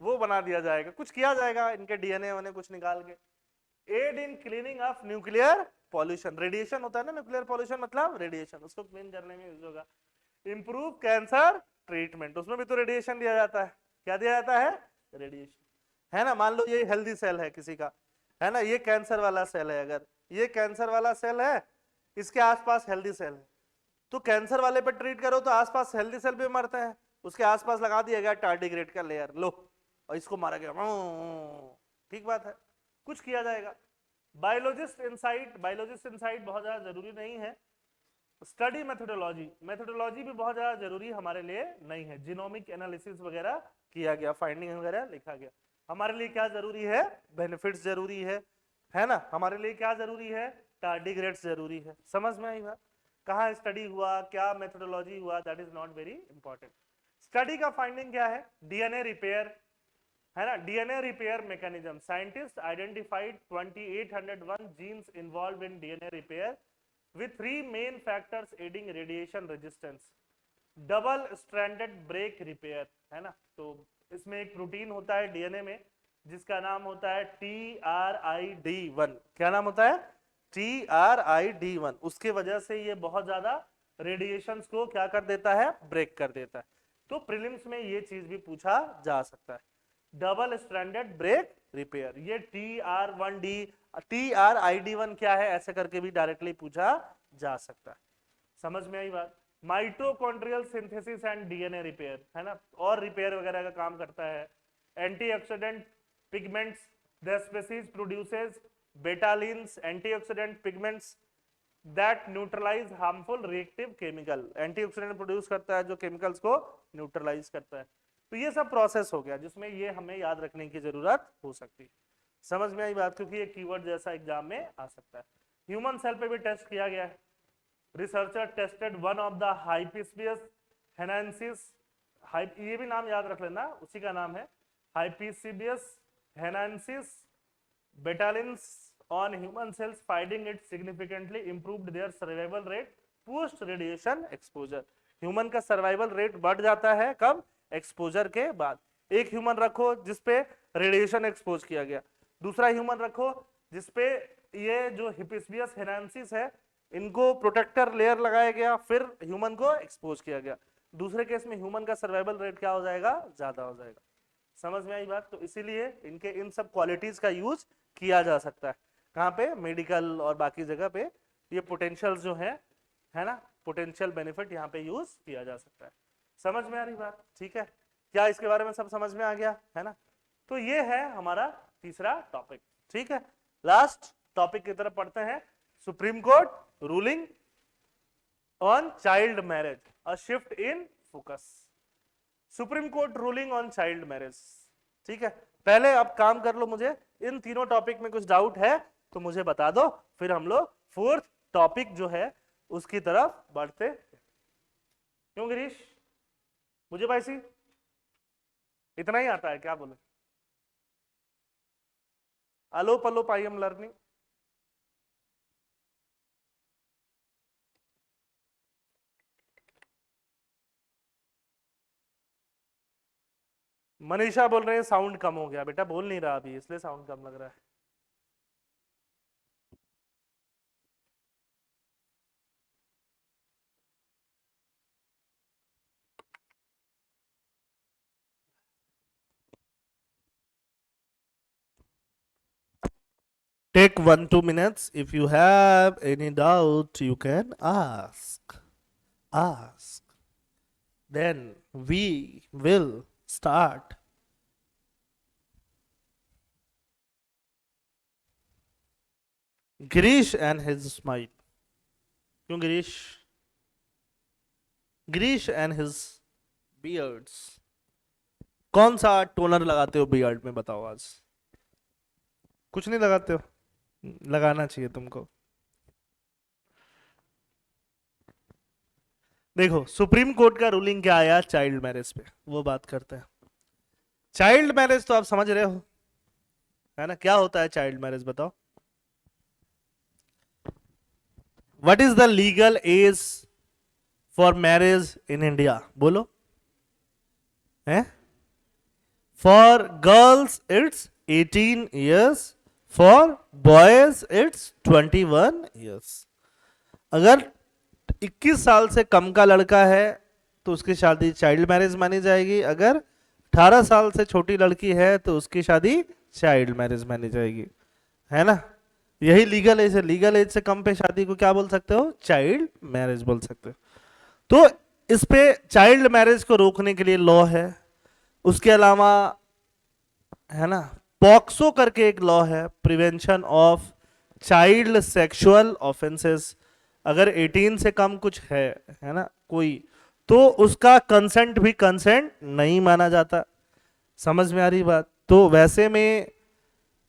वो बना दिया जाएगा, कुछ किया जाएगा, इनके डीएनए वने कुछ निकाल के। Aid in cleaning of nuclear pollution, radiation होता है ना, न्यूक्लियर पॉल्यूशन मतलब रेडिएशन, उसको क्लीन करने में यूज होगा। इंप्रूव कैंसर ट्रीटमेंट, उसमें भी तो रेडिएशन दिया जाता है, क्या दिया जाता है, रेडिएशन, है ना। मान लो ये हेल्दी सेल है किसी का, है ना, ये कैंसर वाला सेल है, अगर ये कैंसर वाला सेल है, इसके आसपास हेल्दी सेल है, तो कैंसर वाले पे ट्रीट करो तो आसपास हेल्दी सेल भी मरते हैं, उसके आसपास लगा दिया गया टार्डिग्रेड का लेयर, लो और इसको मारा गया, ठीक बात है, कुछ किया जाएगा। बायोलॉजिस्ट इनसाइट, बायोलॉजिस्ट इनसाइट बहुत ज्यादा जरूरी नहीं है। स्टडी मेथोडोलॉजी, मेथोडोलॉजी भी बहुत ज्यादा जरूरी हमारे लिए नहीं है। जीनोमिक एनालिसिस वगैरह किया गया, फाइंडिंग वगैरह लिखा गया, हमारे लिए क्या जरूरी है, बेनिफिट्स जरूरी है ना, हमारे लिए क्या जरूरी है, टार्डिग्रेड्स जरूरी है। समझ में आई बात, कहाँ स्टडी हुआ, क्या मेथोडोलॉजी हुआ, that is not very important. Study का फाइंडिंग क्या है, डीएनए रिपेयर, है ना, DNA repair mechanism, scientist identified 2801 genes involved in DNA repair with three main factors aiding radiation resistance, double stranded break repair, है ना। तो इसमें एक प्रोटीन होता है डीएनए में जिसका नाम होता है TRID1, क्या नाम होता है, TRID1, उसके वजह से ये बहुत ज्यादा रेडिएशंस को क्या कर देता है, ब्रेक कर देता है। तो प्रीलिम्स में ये चीज भी पूछा जा सकता है, डबल स्ट्रैंडेड ब्रेक रिपेयर, ये TRID1 क्या है, ऐसे करके भी डायरेक्टली पूछा जा सकता है। समझ में आई बात। Mitochondrial synthesis and DNA repair, है ना, और रिपेयर वगैरह का काम करता है। Antioxidant pigments, the species produces betalains, antioxidant pigments that neutralise harmful reactive chemical, antioxidant produce करता है जो केमिकल्स को न्यूट्रलाइज करता है। तो ये सब प्रोसेस हो गया जिसमें ये हमें याद रखने की जरूरत हो सकती है। समझ में आई बात, क्योंकि ये कीवर्ड जैसा एग्जाम में आ सकता है। ह्यूमन सेल पे भी टेस्ट किया गया है। Researcher tested one of the Hypsibius henanensis, ये भी नाम याद रख लेना, उसी का नाम है, हाइपिस्बियस हेनेंसिस बेटालिन्स on human cells, finding it significantly improved their survival rate post radiation exposure। Human का सर्वाइवल रेट बढ़ जाता है कब, एक्सपोजर के बाद। एक ह्यूमन रखो जिसपे रेडिएशन एक्सपोज किया गया, दूसरा ह्यूमन रखो जिसपे ये जो हिपिस्बियस हेनेंसिस है इनको प्रोटेक्टर लेयर लगाया गया, फिर ह्यूमन को एक्सपोज किया गया, दूसरे केस में ह्यूमन का सर्वाइवल रेट क्या हो जाएगा, ज्यादा हो जाएगा। समझ में आई बात। तो इसीलिए इनके इन सब क्वालिटीज का यूज किया जा सकता है, कहाँ पे, मेडिकल और बाकी जगह पे ये पोटेंशियल जो है ना, पोटेंशियल बेनिफिट यहाँ पे यूज किया जा सकता है। समझ में आ रही बात, ठीक है, क्या इसके बारे में सब समझ में आ गया, है ना। तो ये है हमारा तीसरा टॉपिक, ठीक है। लास्ट टॉपिक की तरफ पढ़ते हैं, supreme court ruling on child marriage, a shift in focus. Supreme court ruling on child marriage, ठीक है। पहले अब काम कर लो, मुझे इन तीनों टॉपिक में कुछ डाउट है तो मुझे बता दो, फिर हम लोग फोर्थ टॉपिक जो है उसकी तरफ बढ़ते। क्यों गिरीश, मुझे भाई सी इतना ही आता है क्या बोले, अलो पलो पाई एम लर्निंग। मनीषा बोल रहे हैं साउंड कम हो गया, बेटा बोल नहीं रहा अभी इसलिए साउंड कम लग रहा है। Take 1-2 minutes. If you have any doubt, you can ask. Ask. Then we will start. Girish and his smite. क्यों Girish? Girish and his beards. कौन सा टोनर लगाते हो बियर्ड में, बताओ आज? कुछ नहीं लगाते हो? लगाना चाहिए तुमको। देखो सुप्रीम कोर्ट का रूलिंग क्या आया चाइल्ड मैरिज पे, वो बात करते हैं। चाइल्ड मैरिज तो आप समझ रहे हो, है ना। क्या होता है चाइल्ड मैरिज, बताओ। What is the legal age for marriage in India, बोलो। है for girls it's 18 years, for boys it's 21 years. अगर 21 साल से कम का लड़का है तो उसकी शादी चाइल्ड मैरिज मानी जाएगी, अगर 18 साल से छोटी लड़की है तो उसकी शादी चाइल्ड मैरिज मानी जाएगी, है ना। यही लीगल एज है। लीगल एज से कम पे शादी को क्या बोल सकते हो, चाइल्ड मैरिज बोल सकते हो। तो इस पे चाइल्ड मैरिज को रोकने के लिए लॉ है। उसके अलावा, है ना, पॉक्सो करके एक लॉ है, prevention of child sexual offences. अगर 18 से कम कुछ है ना कोई, तो उसका कंसेंट भी कंसेंट नहीं माना जाता। समझ में आ रही बात। तो वैसे में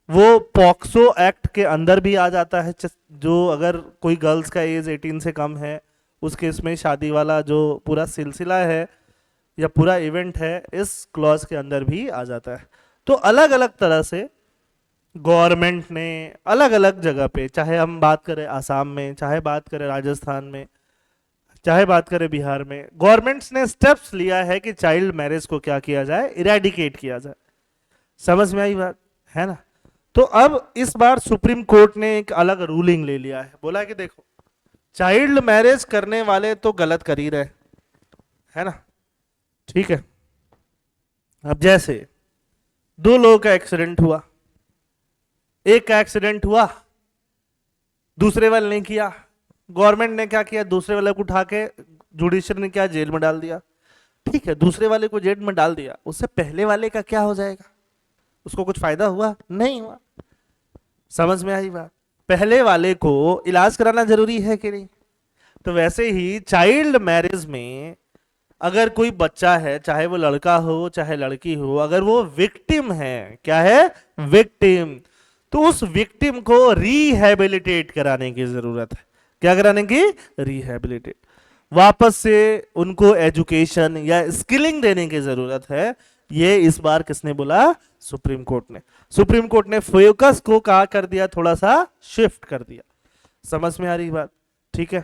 वो पॉक्सो एक्ट के अंदर भी आ जाता है। जो अगर कोई गर्ल्स का एज 18 से कम है, उस केस में शादी वाला जो पूरा सिलसिला है या पूरा इवेंट है इस क्लॉज के अंदर भी आ जाता है। तो अलग अलग तरह से गवर्नमेंट ने अलग अलग जगह पे, चाहे हम बात करें आसाम में, चाहे बात करें राजस्थान में, चाहे बात करें बिहार में, गवर्नमेंट्स ने स्टेप्स लिया है कि चाइल्ड मैरिज को क्या किया जाए, इरेडिकेट किया जाए। समझ में आई बात, है ना। तो अब इस बार सुप्रीम कोर्ट ने एक अलग रूलिंग ले लिया है। बोला कि देखो, चाइल्ड मैरिज करने वाले तो गलत कर ही रहे, है ना, ठीक है। अब जैसे दो लोगों का एक्सीडेंट हुआ, एक का एक्सीडेंट हुआ, दूसरे वाले ने किया, गवर्नमेंट ने क्या किया, दूसरे वाले को उठा के जुडिशरी ने क्या, जेल में डाल दिया। ठीक है, दूसरे वाले को जेल में डाल दिया, उससे पहले वाले का क्या हो जाएगा, उसको कुछ फायदा हुआ, नहीं हुआ। समझ में आई बात। पहले वाले को इलाज कराना जरूरी है कि नहीं। तो वैसे ही चाइल्ड मैरिज में अगर कोई बच्चा है, चाहे वो लड़का हो चाहे लड़की हो, अगर वो विक्टिम है, क्या है, विक्टिम, तो उस विक्टिम को रिहैबिलिटेट कराने की जरूरत है। क्या कराने की, रिहैबिलिटेट, वापस से उनको एजुकेशन या स्किलिंग देने की जरूरत है। ये इस बार किसने बोला, सुप्रीम कोर्ट ने। सुप्रीम कोर्ट ने फोकस को कहा कर दिया, थोड़ा सा शिफ्ट कर दिया। समझ में आ रही बात, ठीक है।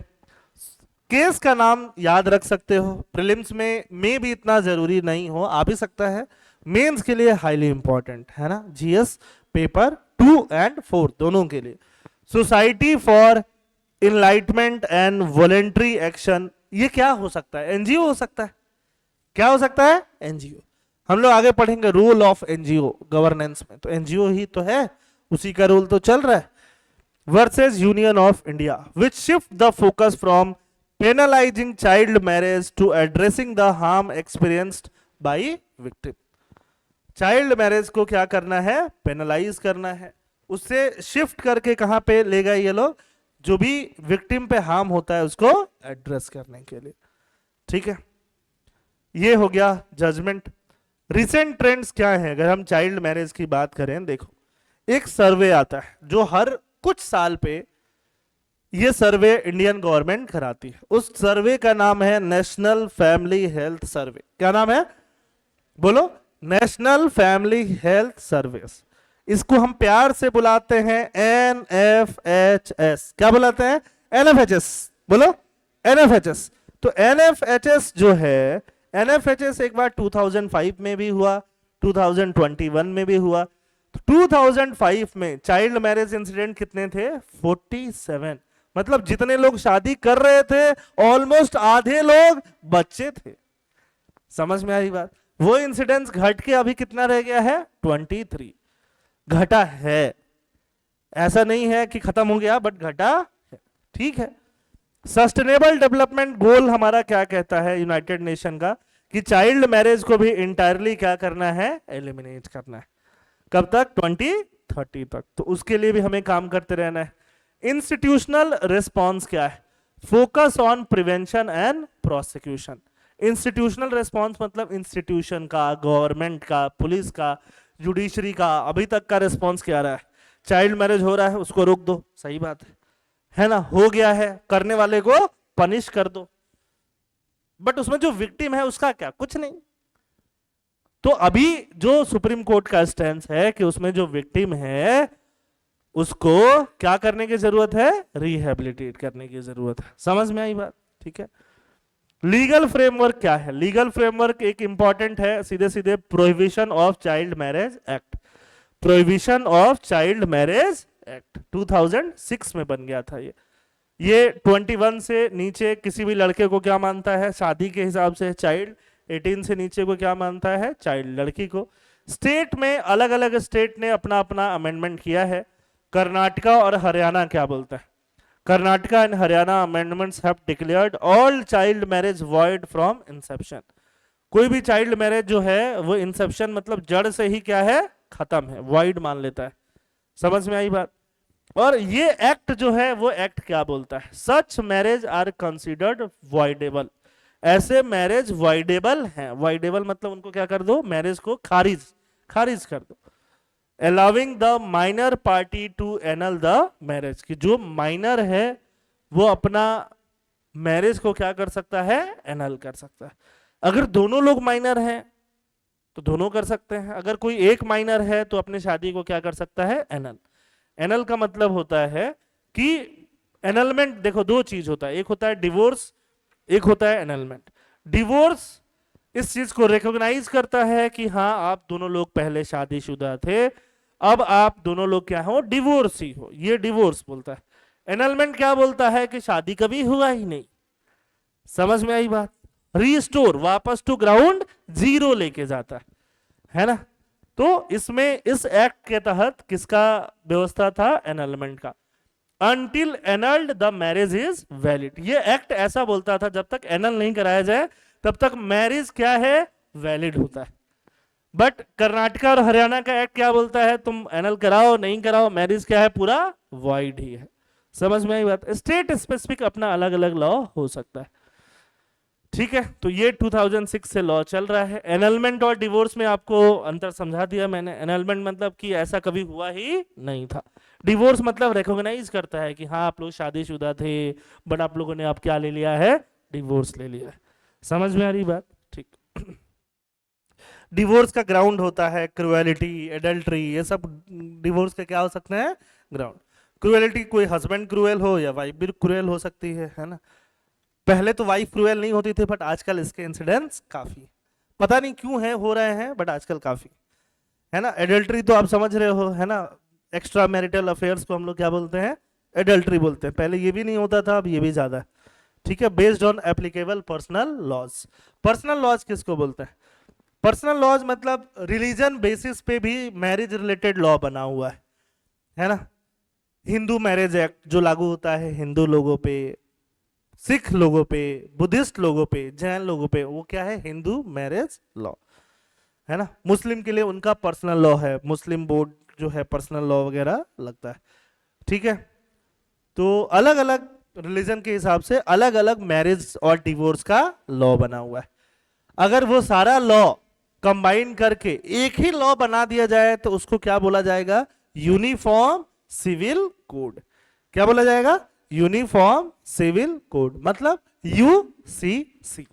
केस का नाम याद रख सकते हो, प्रीलिम्स में भी इतना जरूरी नहीं हो, आ भी सकता है, मेंस के लिए हाईली इंपॉर्टेंट है ना, जीएस पेपर 2 और 4 दोनों के लिए। Society for enlightenment and voluntary action, ये क्या हो सकता है, एनजीओ हो सकता है। क्या हो सकता है, एनजीओ। हम लोग आगे पढ़ेंगे रोल ऑफ एनजीओ गवर्नेंस में, तो एनजीओ ही तो है, उसी का रोल तो चल रहा है। Versus union of India which shift the focus from penalizing child marriage to addressing the harm experienced by victim। Child marriage को क्या करना है, पेनलाइज करना है, उससे शिफ्ट करके कहां पे ले गए ये लोग, जो भी विक्टिम पे हार्म होता है उसको एड्रेस करने के लिए। ठीक है, ये हो गया जजमेंट। रिसेंट ट्रेंड्स क्या है, अगर हम चाइल्ड मैरिज की बात करें, देखो एक सर्वे आता है जो हर कुछ साल पे, ये सर्वे इंडियन गवर्नमेंट कराती है। उस सर्वे का नाम है नेशनल फैमिली हेल्थ सर्वे। क्या नाम है, बोलो, नेशनल फैमिली हेल्थ सर्विस। इसको हम प्यार से बुलाते हैं NFHS। क्या बुलाते हैं, NFHS, बोलो, NFHS। तो NFHS जो है, NFHS एक बार 2005 में भी हुआ, 2021 में भी हुआ। 2005 में चाइल्ड मैरिज इंसिडेंट कितने थे, 47। मतलब जितने लोग शादी कर रहे थे ऑलमोस्ट आधे लोग बच्चे थे। समझ में आ रही बात। वो इंसिडेंट्स घट के अभी कितना रह गया है, 23 घटा है। ऐसा नहीं है कि खत्म हो गया, बट घटा है, ठीक है। सस्टेनेबल डेवलपमेंट गोल हमारा क्या कहता है, यूनाइटेड नेशन का, कि चाइल्ड मैरिज को भी इंटायरली क्या करना है, एलिमिनेट करना है। कब तक, 2030 तक। तो उसके लिए भी हमें काम करते रहना है। इंस्टीट्यूशनल रिस्पॉन्स क्या है, focus on prevention and prosecution. Institutional response मतलब इंस्टीट्यूशन का, गवर्नमेंट का, पुलिस का, जुडिशरी का अभी तक का रिस्पॉन्स क्या रहा है। चाइल्ड मैरिज हो रहा है उसको रोक दो, सही बात है ना, हो गया है, करने वाले को पनिश कर दो, बट उसमें जो विक्टिम है उसका क्या, कुछ नहीं। तो अभी जो सुप्रीम कोर्ट का स्टैंड है कि उसमें जो विक्टिम है उसको क्या करने की जरूरत है, रिहेबिलिटेट करने की जरूरत है। समझ में आई बात? ठीक है। लीगल फ्रेमवर्क क्या है? लीगल फ्रेमवर्क एक इंपॉर्टेंट है, सीधे सीधे prohibition of child marriage act. Prohibition of child marriage act 2006 में बन गया था। ये 21 से नीचे किसी भी लड़के को क्या मानता है शादी के हिसाब से चाइल्ड, 18 से नीचे को क्या मानता है चाइल्ड, लड़की को। स्टेट में अलग अलग स्टेट ने अपना अपना अमेंडमेंट किया है। कर्नाटका और हरियाणा क्या बोलता है? Karnataka and Haryana amendments have declared all child marriage void from Inception. कोई भी चाइल्ड मैरिज जो है वो इंसेप्शन मतलब जड़ से ही क्या है, खत्म है, वॉइड मान लेता है। समझ में आई बात? और ये एक्ट जो है वो एक्ट क्या बोलता है, सच मैरिज आर कंसिडर्ड वॉइडेबल। ऐसे मैरिज वॉइडेबल हैं, वॉइडेबल मतलब उनको क्या कर दो, मैरिज को खारिज कर दो। Allowing the minor party to annul the marriage, कि जो माइनर है वो अपना मैरिज को क्या कर सकता है, एनल कर सकता है। अगर दोनों लोग माइनर हैं तो दोनों कर सकते हैं, अगर कोई एक माइनर है तो अपनी शादी को क्या कर सकता है, एनल। एनल का मतलब होता है कि एनलमेंट, देखो दो चीज होता है, एक होता है डिवोर्स, एक होता है एनलमेंट। डिवोर्स इस चीज को रिकॉग्नाइज करता है कि हाँ आप दोनों लोग पहले शादीशुदा थे, अब आप दोनों लोग क्या हो, डिवोर्सी हो, ये डिवोर्स बोलता है। एनलमेंट क्या बोलता है कि शादी कभी हुआ ही नहीं। समझ में आई बात? रीस्टोर, वापस टू ग्राउंड जीरो लेके जाता है ना। तो इसमें इस एक्ट के तहत किसका व्यवस्था था, एनलमेंट का। Until एनल्ड the marriage is valid, ये एक्ट ऐसा बोलता था जब तक एनल नहीं कराया जाए तब तक मैरिज क्या है, वैलिड होता है। बट कर्नाटका और हरियाणा का एक्ट क्या बोलता है, तुम एनल कराओ नहीं कराओ मैरिज क्या है, पूरा वॉइड ही है। समझ में आई बात? स्टेट स्पेसिफिक अपना अलग अलग लॉ हो सकता है। ठीक है, तो ये 2006 से लॉ चल रहा है। एनलमेंट और डिवोर्स में आपको अंतर समझा दिया मैंने। एनलमेंट मतलब कि ऐसा कभी हुआ ही नहीं था। डिवोर्स मतलब रिकॉग्नाइज करता है कि हाँ आप लोग शादीशुदा थे बट आप लोगों ने अब क्या ले लिया है, डिवोर्स ले लिया है। समझ में आ रही बात? ठीक। डिवोर्स का ग्राउंड होता है क्रुएलिटी, एडल्ट्री, ये सब डिवोर्स के क्या हो सकते हैं, ग्राउंड। क्रुएलिटी, कोई हस्बैंड क्रूएल हो या वाइफ भी क्रूएल हो सकती है ना। पहले तो वाइफ क्रूएल नहीं होती थी बट आजकल इसके इंसिडेंट्स काफी, पता नहीं क्यों है हो रहे हैं बट आजकल काफी है ना। एडल्ट्री तो आप समझ रहे हो है ना, एक्स्ट्रा मैरिटल अफेयर्स को हम लोग क्या बोलते हैं, एडल्ट्री बोलते हैं। पहले ये भी नहीं होता था, अब ये भी ज्यादा है। ठीक है, based on applicable personal laws. Personal laws किसको बोलते हैं, पर्सनल लॉज मतलब रिलीजन बेसिस पे भी मैरिज रिलेटेड लॉ बना हुआ है ना। हिंदू मैरिज एक्ट जो लागू होता है हिंदू लोगों पे, सिख लोगों पे, बुद्धिस्ट लोगों पे, जैन लोगों पे, वो क्या है, हिंदू मैरिज लॉ है ना। मुस्लिम के लिए उनका पर्सनल लॉ है, मुस्लिम बोर्ड जो है पर्सनल लॉ वगैरह लगता है। ठीक है, तो अलग अलग रिलीजन के हिसाब से अलग अलग मैरिज और डिवोर्स का लॉ बना हुआ है। अगर वो सारा लॉ कंबाइन करके एक ही लॉ बना दिया जाए तो उसको क्या बोला जाएगा, यूनिफॉर्म सिविल कोड। क्या बोला जाएगा, यूनिफॉर्म सिविल कोड, मतलब यूसीसी।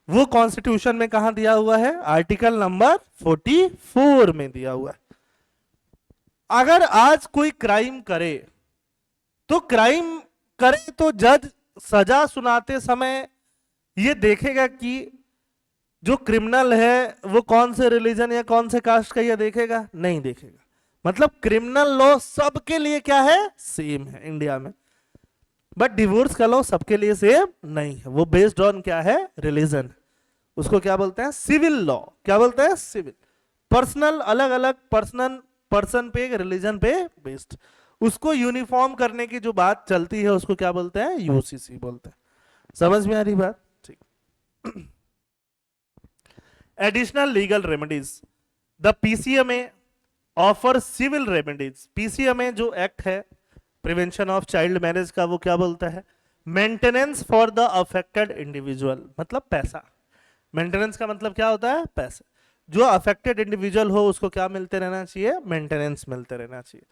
वो कॉन्स्टिट्यूशन में कहां दिया हुआ है, आर्टिकल नंबर 44 में दिया हुआ है। अगर आज कोई क्राइम करे तो जज सजा सुनाते समय ये देखेगा कि जो क्रिमिनल है वो कौन से रिलीजन या कौन से कास्ट का, ये देखेगा नहीं देखेगा। मतलब क्रिमिनल लॉ सबके लिए क्या है, सेम है इंडिया में। बट डिवोर्स का लॉ सबके लिए सेम नहीं है, वो बेस्ड ऑन क्या है, रिलीजन। उसको क्या बोलते हैं, सिविल लॉ। क्या बोलते हैं, सिविल। पर्सनल अलग अलग पर्सन पे, रिलीजन पे बेस्ड, उसको यूनिफॉर्म करने की जो बात चलती है उसको क्या बोलते हैं, यूसीसी बोलते हैं। समझ में आ रही बात? ठीक। Additional legal remedies, the PCMA offer civil remedies. PCMA जो एक्ट है प्रिवेंशन ऑफ चाइल्ड मैरिज का, वो क्या बोलता है, maintenance for the affected individual, मतलब पैसा। मेंटेनेंस का मतलब क्या होता है, पैसा। जो अफेक्टेड इंडिविजुअल हो उसको क्या मिलते रहना चाहिए, मेंटेनेंस मिलते रहना चाहिए।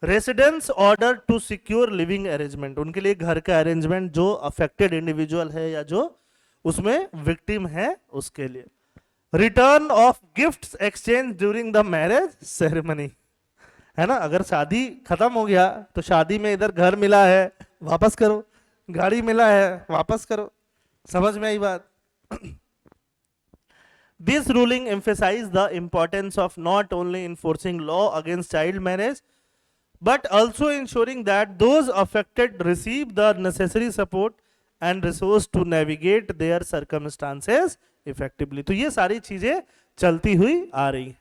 Residence order to secure living arrangement, उनके लिए घर का अरेंजमेंट जो अफेक्टेड इंडिविजुअल है या जो उसमें विक्टिम है उसके लिए। Return of gifts exchange during the marriage ceremony, है ना। अगर शादी खत्म हो गया तो शादी में इधर घर मिला है वापस करो, गाड़ी मिला है वापस करो। समझ में आई बात? This ruling emphasized the importance of not only enforcing law against child marriage, but also ensuring that those affected receive the necessary support and resource to navigate their circumstances effectively। तो ये सारी चीजें चलती हुई आ रही हैं।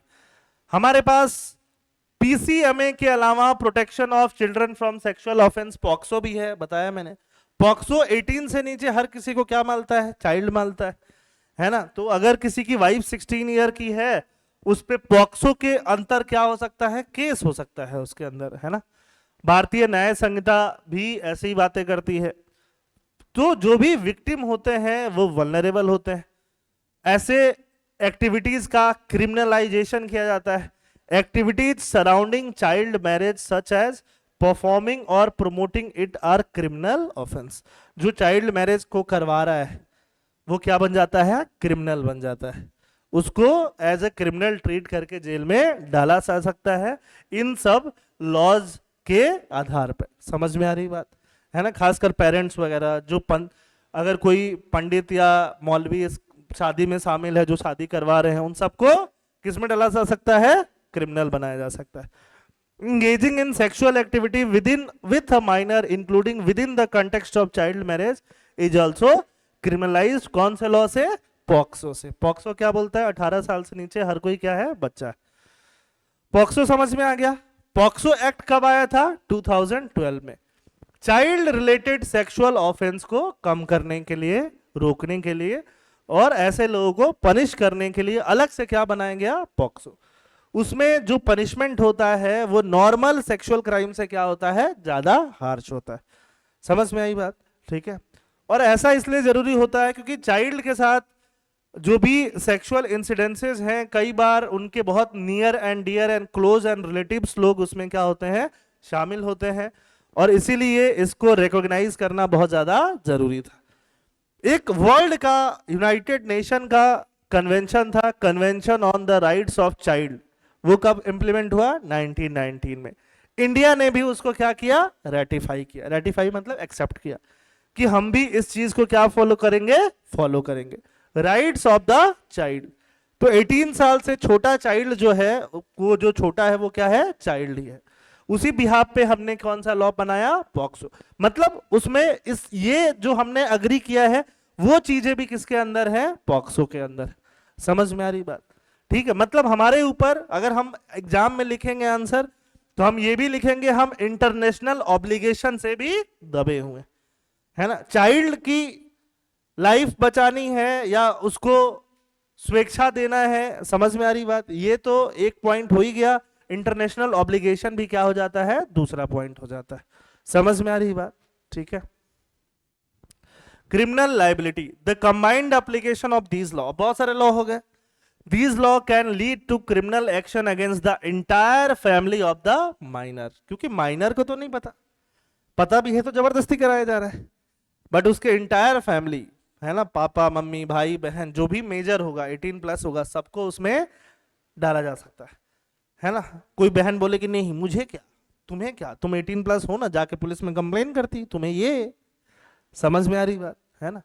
हमारे पास पीसीएमए के अलावा protection of children from sexual offence POCSO भी है, बताया मैंने। पॉक्सो 18 से नीचे हर किसी को क्या मालता है? चाइल्ड मालता है ना। तो अगर किसी की वाइफ 16 ईयर की है, उस पे पॉक्सो के अंतर क्या हो सकता है? केस हो सकता है उसके अंदर, है ना। भारतीय न्याय संहिता भी ऐसी ही बातें करती है। तो जो भी विक्टिम होते हैं वो वल्नरेबल होते हैं। ऐसे एक्टिविटीज का क्रिमिनलाइजेशन किया जाता है। Activities surrounding child marriage such as performing और promoting it are criminal offence. जो चाइल्ड मैरिज को करवा रहा है वो क्या बन जाता है? क्रिमिनल बन जाता है। उसको एज ए क्रिमिनल ट्रीट करके जेल में डाला जा सकता है, इन सब लॉज के आधार पर। समझ में आ रही बात है ना। खासकर पेरेंट्स वगैरह जो अगर कोई पंडित या मौलवी इस शादी में शामिल है, जो शादी करवा रहे हैं, उन सबको किस में डाला जा सकता है? क्रिमिनल बनाया जा सकता है। Engaging in sexual activity with a minor including within the context of child marriage is also criminalized। कौन से लॉ से? पॉक्सो से। पॉक्सो क्या बोलता है? 18 साल से नीचे हर कोई क्या है? बच्चा है। पॉक्सो समझ में आ गया। पॉक्सो एक्ट कब आया था? 2012 में। चाइल्ड रिलेटेड सेक्सुअल ऑफेंस को कम करने के लिए, रोकने के लिए और ऐसे लोगों को पनिश करने के लिए अलग से क्या बनाया गया? पॉक्सो। उसमें जो पनिशमेंट होता है वो नॉर्मल सेक्सुअल क्राइम से क्या होता है? ज्यादा हार्श होता है। समझ में आई बात? ठीक है। और ऐसा इसलिए जरूरी होता है क्योंकि चाइल्ड के साथ जो भी सेक्सुअल इंसिडेंसेस हैं, कई बार उनके बहुत near and dear and close and relatives लोग उसमें क्या होते हैं? शामिल होते हैं। और इसीलिए इसको रिकॉग्नाइज करना बहुत ज्यादा जरूरी था। एक वर्ल्ड का, यूनाइटेड नेशन का कन्वेंशन था, convention on the rights of child. वो कब इंप्लीमेंट हुआ? 1919 में। इंडिया ने भी उसको क्या किया? रेटिफाई किया। रेटिफाई मतलब एक्सेप्ट किया कि हम भी इस चीज को क्या फॉलो करेंगे? फॉलो करेंगे। Rights of the child. तो 18 साल से छोटा चाइल्ड जो है, वो जो छोटा है वो क्या है? चाइल्ड ही है। उसी बिहाफ पे हमने कौन सा लॉ बनाया? पॉक्सो। मतलब उसमें ये जो हमने अग्री किया है वो चीजें भी किसके अंदर है? पॉक्सो के अंदर। समझ में आ रही बात? ठीक है। मतलब हमारे ऊपर अगर हम एग्जाम में लिखेंगे आंसर, तो हम ये भी लिखेंगे हम इंटरनेशनल ऑब्लिगेशन से भी दबे हुए, है ना। चाइल्ड की लाइफ बचानी है या उसको स्वेच्छा देना है। समझ में आ रही बात? ये तो एक पॉइंट हो ही गया। इंटरनेशनल ऑब्लिगेशन भी क्या हो जाता है? दूसरा पॉइंट हो जाता है। समझ में आ रही बात? ठीक है। Criminal liability, the combined application of these law. बहुत सारे लॉ हो गए। These law can lead to criminal action against the entire family of the minor। क्योंकि माइनर को तो नहीं पता, पता भी है तो जबरदस्ती कराया जा रहा है, बट उसके इंटायर फैमिली, है ना, पापा मम्मी भाई बहन जो भी मेजर होगा, 18 प्लस होगा, सबको उसमें डाला जा सकता है ना। कोई बहन बोले कि नहीं मुझे क्या, तुम्हें क्या, तुम 18 प्लस हो ना, जाके पुलिस में कंप्लेन करती, तुम्हें ये। समझ में आ रही बात है ना।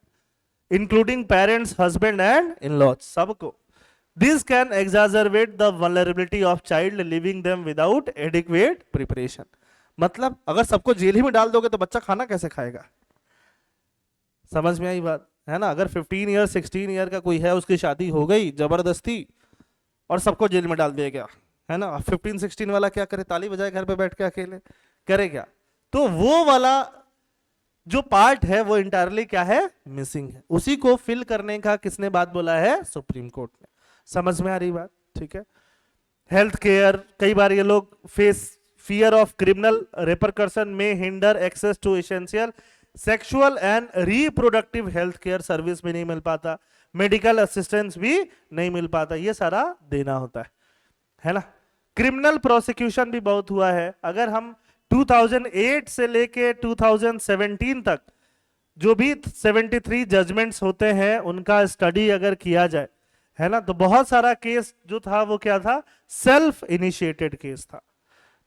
Including parents, husband and in laws, सबको। This can exacerbate the vulnerability of child, leaving them without adequate preparation। मतलब अगर सबको जेल ही में डाल दोगे तो बच्चा खाना कैसे खाएगा? समझ में आई बात है ना। अगर 15 ईयर 16 ईयर का कोई है, उसकी शादी हो गई जबरदस्ती और सबको जेल में डाल दिया गया, है ना। 15-16 वाला क्या करे? ताली बजाए घर पे बैठ के अकेले, करे क्या? तो वो वाला जो पार्ट है वो इंटायरली क्या है? मिसिंग है। उसी को फिल करने का किसने बात बोला है? सुप्रीम कोर्ट ने। समझ में आ रही बात? ठीक है। हेल्थ केयर, कई बार ये लोग face fear of criminal repercussion में hinder access to essential sexual and reproductive health care service भी नहीं मिल पाता, मेडिकल असिस्टेंस भी नहीं मिल पाता, ये सारा देना होता है ना। क्रिमिनल प्रोसिक्यूशन भी बहुत हुआ है। अगर हम 2008 से लेके 2017 तक जो भी 73 जजमेंट्स होते हैं उनका स्टडी अगर किया जाए, है ना। तो बहुत सारा केस जो था वो क्या था, सेल्फ इनिशिएटेड केस था।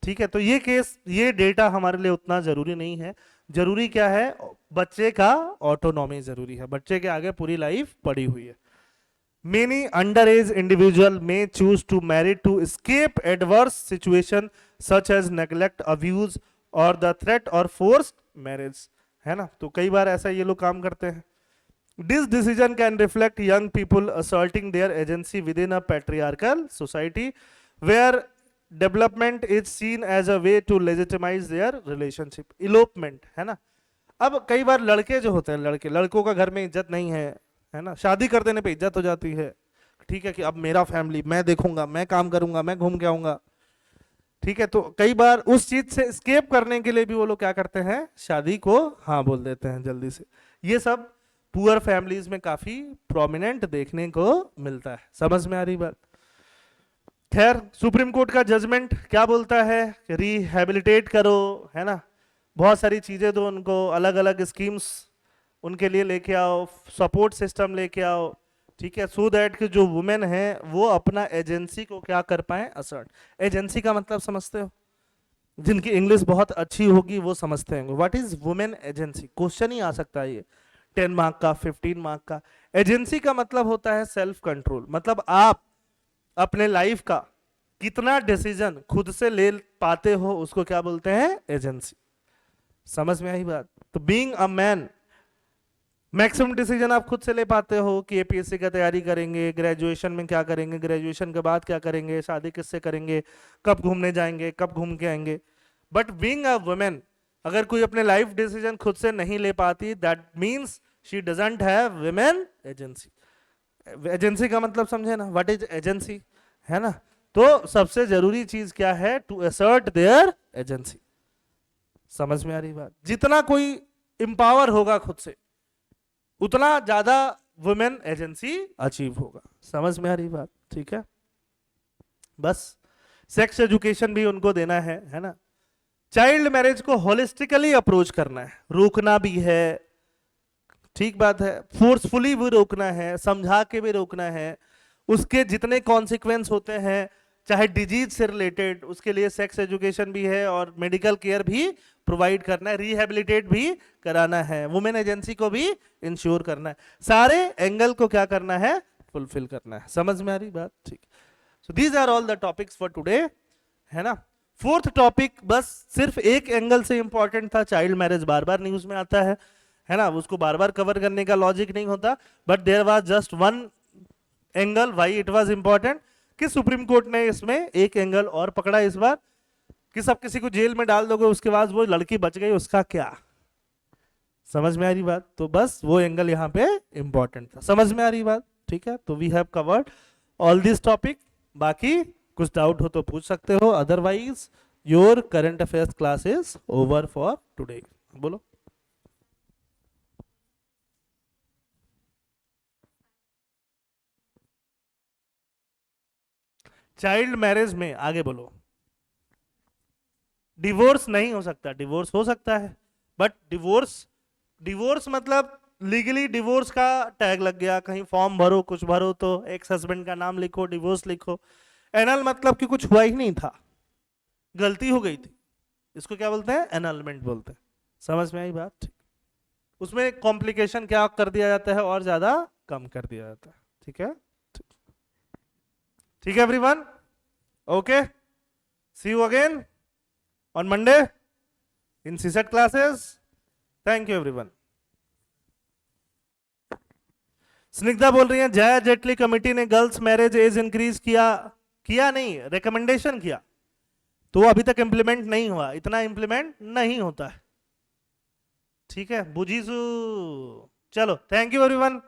ठीक है, तो ये केस, ये डेटा हमारे लिए उतना जरूरी नहीं है। जरूरी क्या है, बच्चे का ऑटोनॉमी जरूरी है, बच्चे के आगे पूरी लाइफ पड़ी हुई है। Many underage individual may choose to marry to escape adverse situation such as neglect, abuse or the threat or forced marriage, है ना। तो कई बार ऐसा ये लोग काम करते हैं। This decision can reflect young people asserting their agency within a patriarchal society where development is seen as a way to legitimize their relationship. Elopement, है ना। अब कई बार लड़के जो होते हैं, लड़कों का घर में इज्जत नहीं है ना, शादी कर देने पे इज्जत हो जाती है। ठीक है कि अब मेरा फैमिली, मैं देखूंगा, मैं काम करूंगा, मैं घूम के आऊंगा। ठीक है, तो कई बार उस चीज से स्केप करने के लिए भी वो लोग क्या करते हैं, शादी को हाँ बोल देते हैं जल्दी से। ये सब पुअर फैमिलीज में काफी प्रोमिनेंट देखने को मिलता है। समझ में आ रही बात। खैर, सुप्रीम कोर्ट का जजमेंट क्या बोलता है, रिहेबिलिटेट करो, है ना। बहुत सारी चीजें दो उनको, अलग अलग स्कीम्स उनके लिए लेके आओ, सपोर्ट सिस्टम लेके आओ। ठीक है, सो दैट कि जो वुमेन है वो अपना एजेंसी को क्या कर पाए, असर्ट। एजेंसी का मतलब समझते हो, जिनकी इंग्लिश बहुत अच्छी होगी वो समझते हैं what is women agency. Question ही आ सकता है ये 10 मार्क का, 15 मार्क का। एजेंसी का मतलब होता है सेल्फ कंट्रोल, मतलब आप अपने लाइफ का कितना डिसीजन खुद से ले पाते हो उसको क्या बोलते हैं, एजेंसी। समझ में आई बात। तो being a man, maximum decision आप खुद से ले पाते हो कि एपीएससी का तैयारी करेंगे, ग्रेजुएशन में क्या करेंगे, ग्रेजुएशन के बाद क्या करेंगे, शादी किससे करेंगे, कब घूमने जाएंगे, कब घूम के आएंगे। बट बीइंग अ वुमेन, अगर कोई अपने लाइफ डिसीजन खुद से नहीं ले पाती, that means she doesn't have women agency. Agency का मतलब समझे ना, व्हाट इज एजेंसी, है ना। तो सबसे जरूरी चीज क्या है, टू असर्ट देयर एजेंसी। समझ में आ रही बात। जितना कोई इंपावर होगा खुद से, उतना ज्यादा वुमेन एजेंसी अचीव होगा। समझ में आ रही बात, ठीक है। बस सेक्स एजुकेशन भी उनको देना है ना। चाइल्ड मैरिज को होलिस्टिकली अप्रोच करना है, रोकना भी है, ठीक बात है, फोर्सफुली भी रोकना है, समझा के भी रोकना है। उसके जितने कॉन्सिक्वेंस होते हैं, चाहे डिजीज से रिलेटेड, उसके लिए सेक्स एजुकेशन भी है और मेडिकल केयर भी प्रोवाइड करना है, रिहेबिलिटेट भी कराना है, वुमेन एजेंसी को भी इंश्योर करना है, सारे एंगल को क्या करना है, फुलफिल करना है। समझ में आ रही बात, ठीक। So these are all the topics for today, है ना। फोर्थ टॉपिक बस सिर्फ एक एंगल से इंपॉर्टेंट था, चाइल्ड मैरिज बार बार न्यूज में आता है ना, उसको बार बार कवर करने का लॉजिक नहीं होता, but there was just one angle why it was important, कि सुप्रीम कोर्ट ने इसमें एक एंगल और पकड़ा इस बार, कि सब किसी को जेल में डाल दोगे उसके बाद वो लड़की बच गई उसका क्या। समझ में आ रही बात। तो बस वो एंगल यहाँ पे इंपॉर्टेंट था। समझ में आ रही बात, ठीक है। तो we have covered all this topic. बाकी कुछ डाउट हो तो पूछ सकते हो, otherwise your current affairs class is over for today. बोलो। चाइल्ड मैरिज में आगे बोलो। डिवोर्स नहीं हो सकता, डिवोर्स हो सकता है, बट डिवोर्स मतलब लीगली डिवोर्स का टैग लग गया, कहीं फॉर्म भरो, कुछ भरो तो एक्स हस्बैंड का नाम लिखो, डिवोर्स लिखो। एनल मतलब कि कुछ हुआ ही नहीं था, गलती हो गई थी, इसको क्या बोलते हैं, एनलमेंट बोलते हैं। समझ में आई बात, ठीक। उसमें कॉम्प्लिकेशन क्या कर दिया जाता है, और ज्यादा कम कर दिया जाता है, ठीक है। ठीक है everyone, okay, see you again on Monday in CSET classes. Thank you everyone. Snigdha बोल रही है जया जेटली कमेटी ने गर्ल्स मैरिज एज इंक्रीज किया नहीं, रिकमेंडेशन किया, तो वो अभी तक इंप्लीमेंट नहीं हुआ, इतना इंप्लीमेंट नहीं होता है, ठीक है। बुझीसू, चलो, थैंक यू एवरीवन।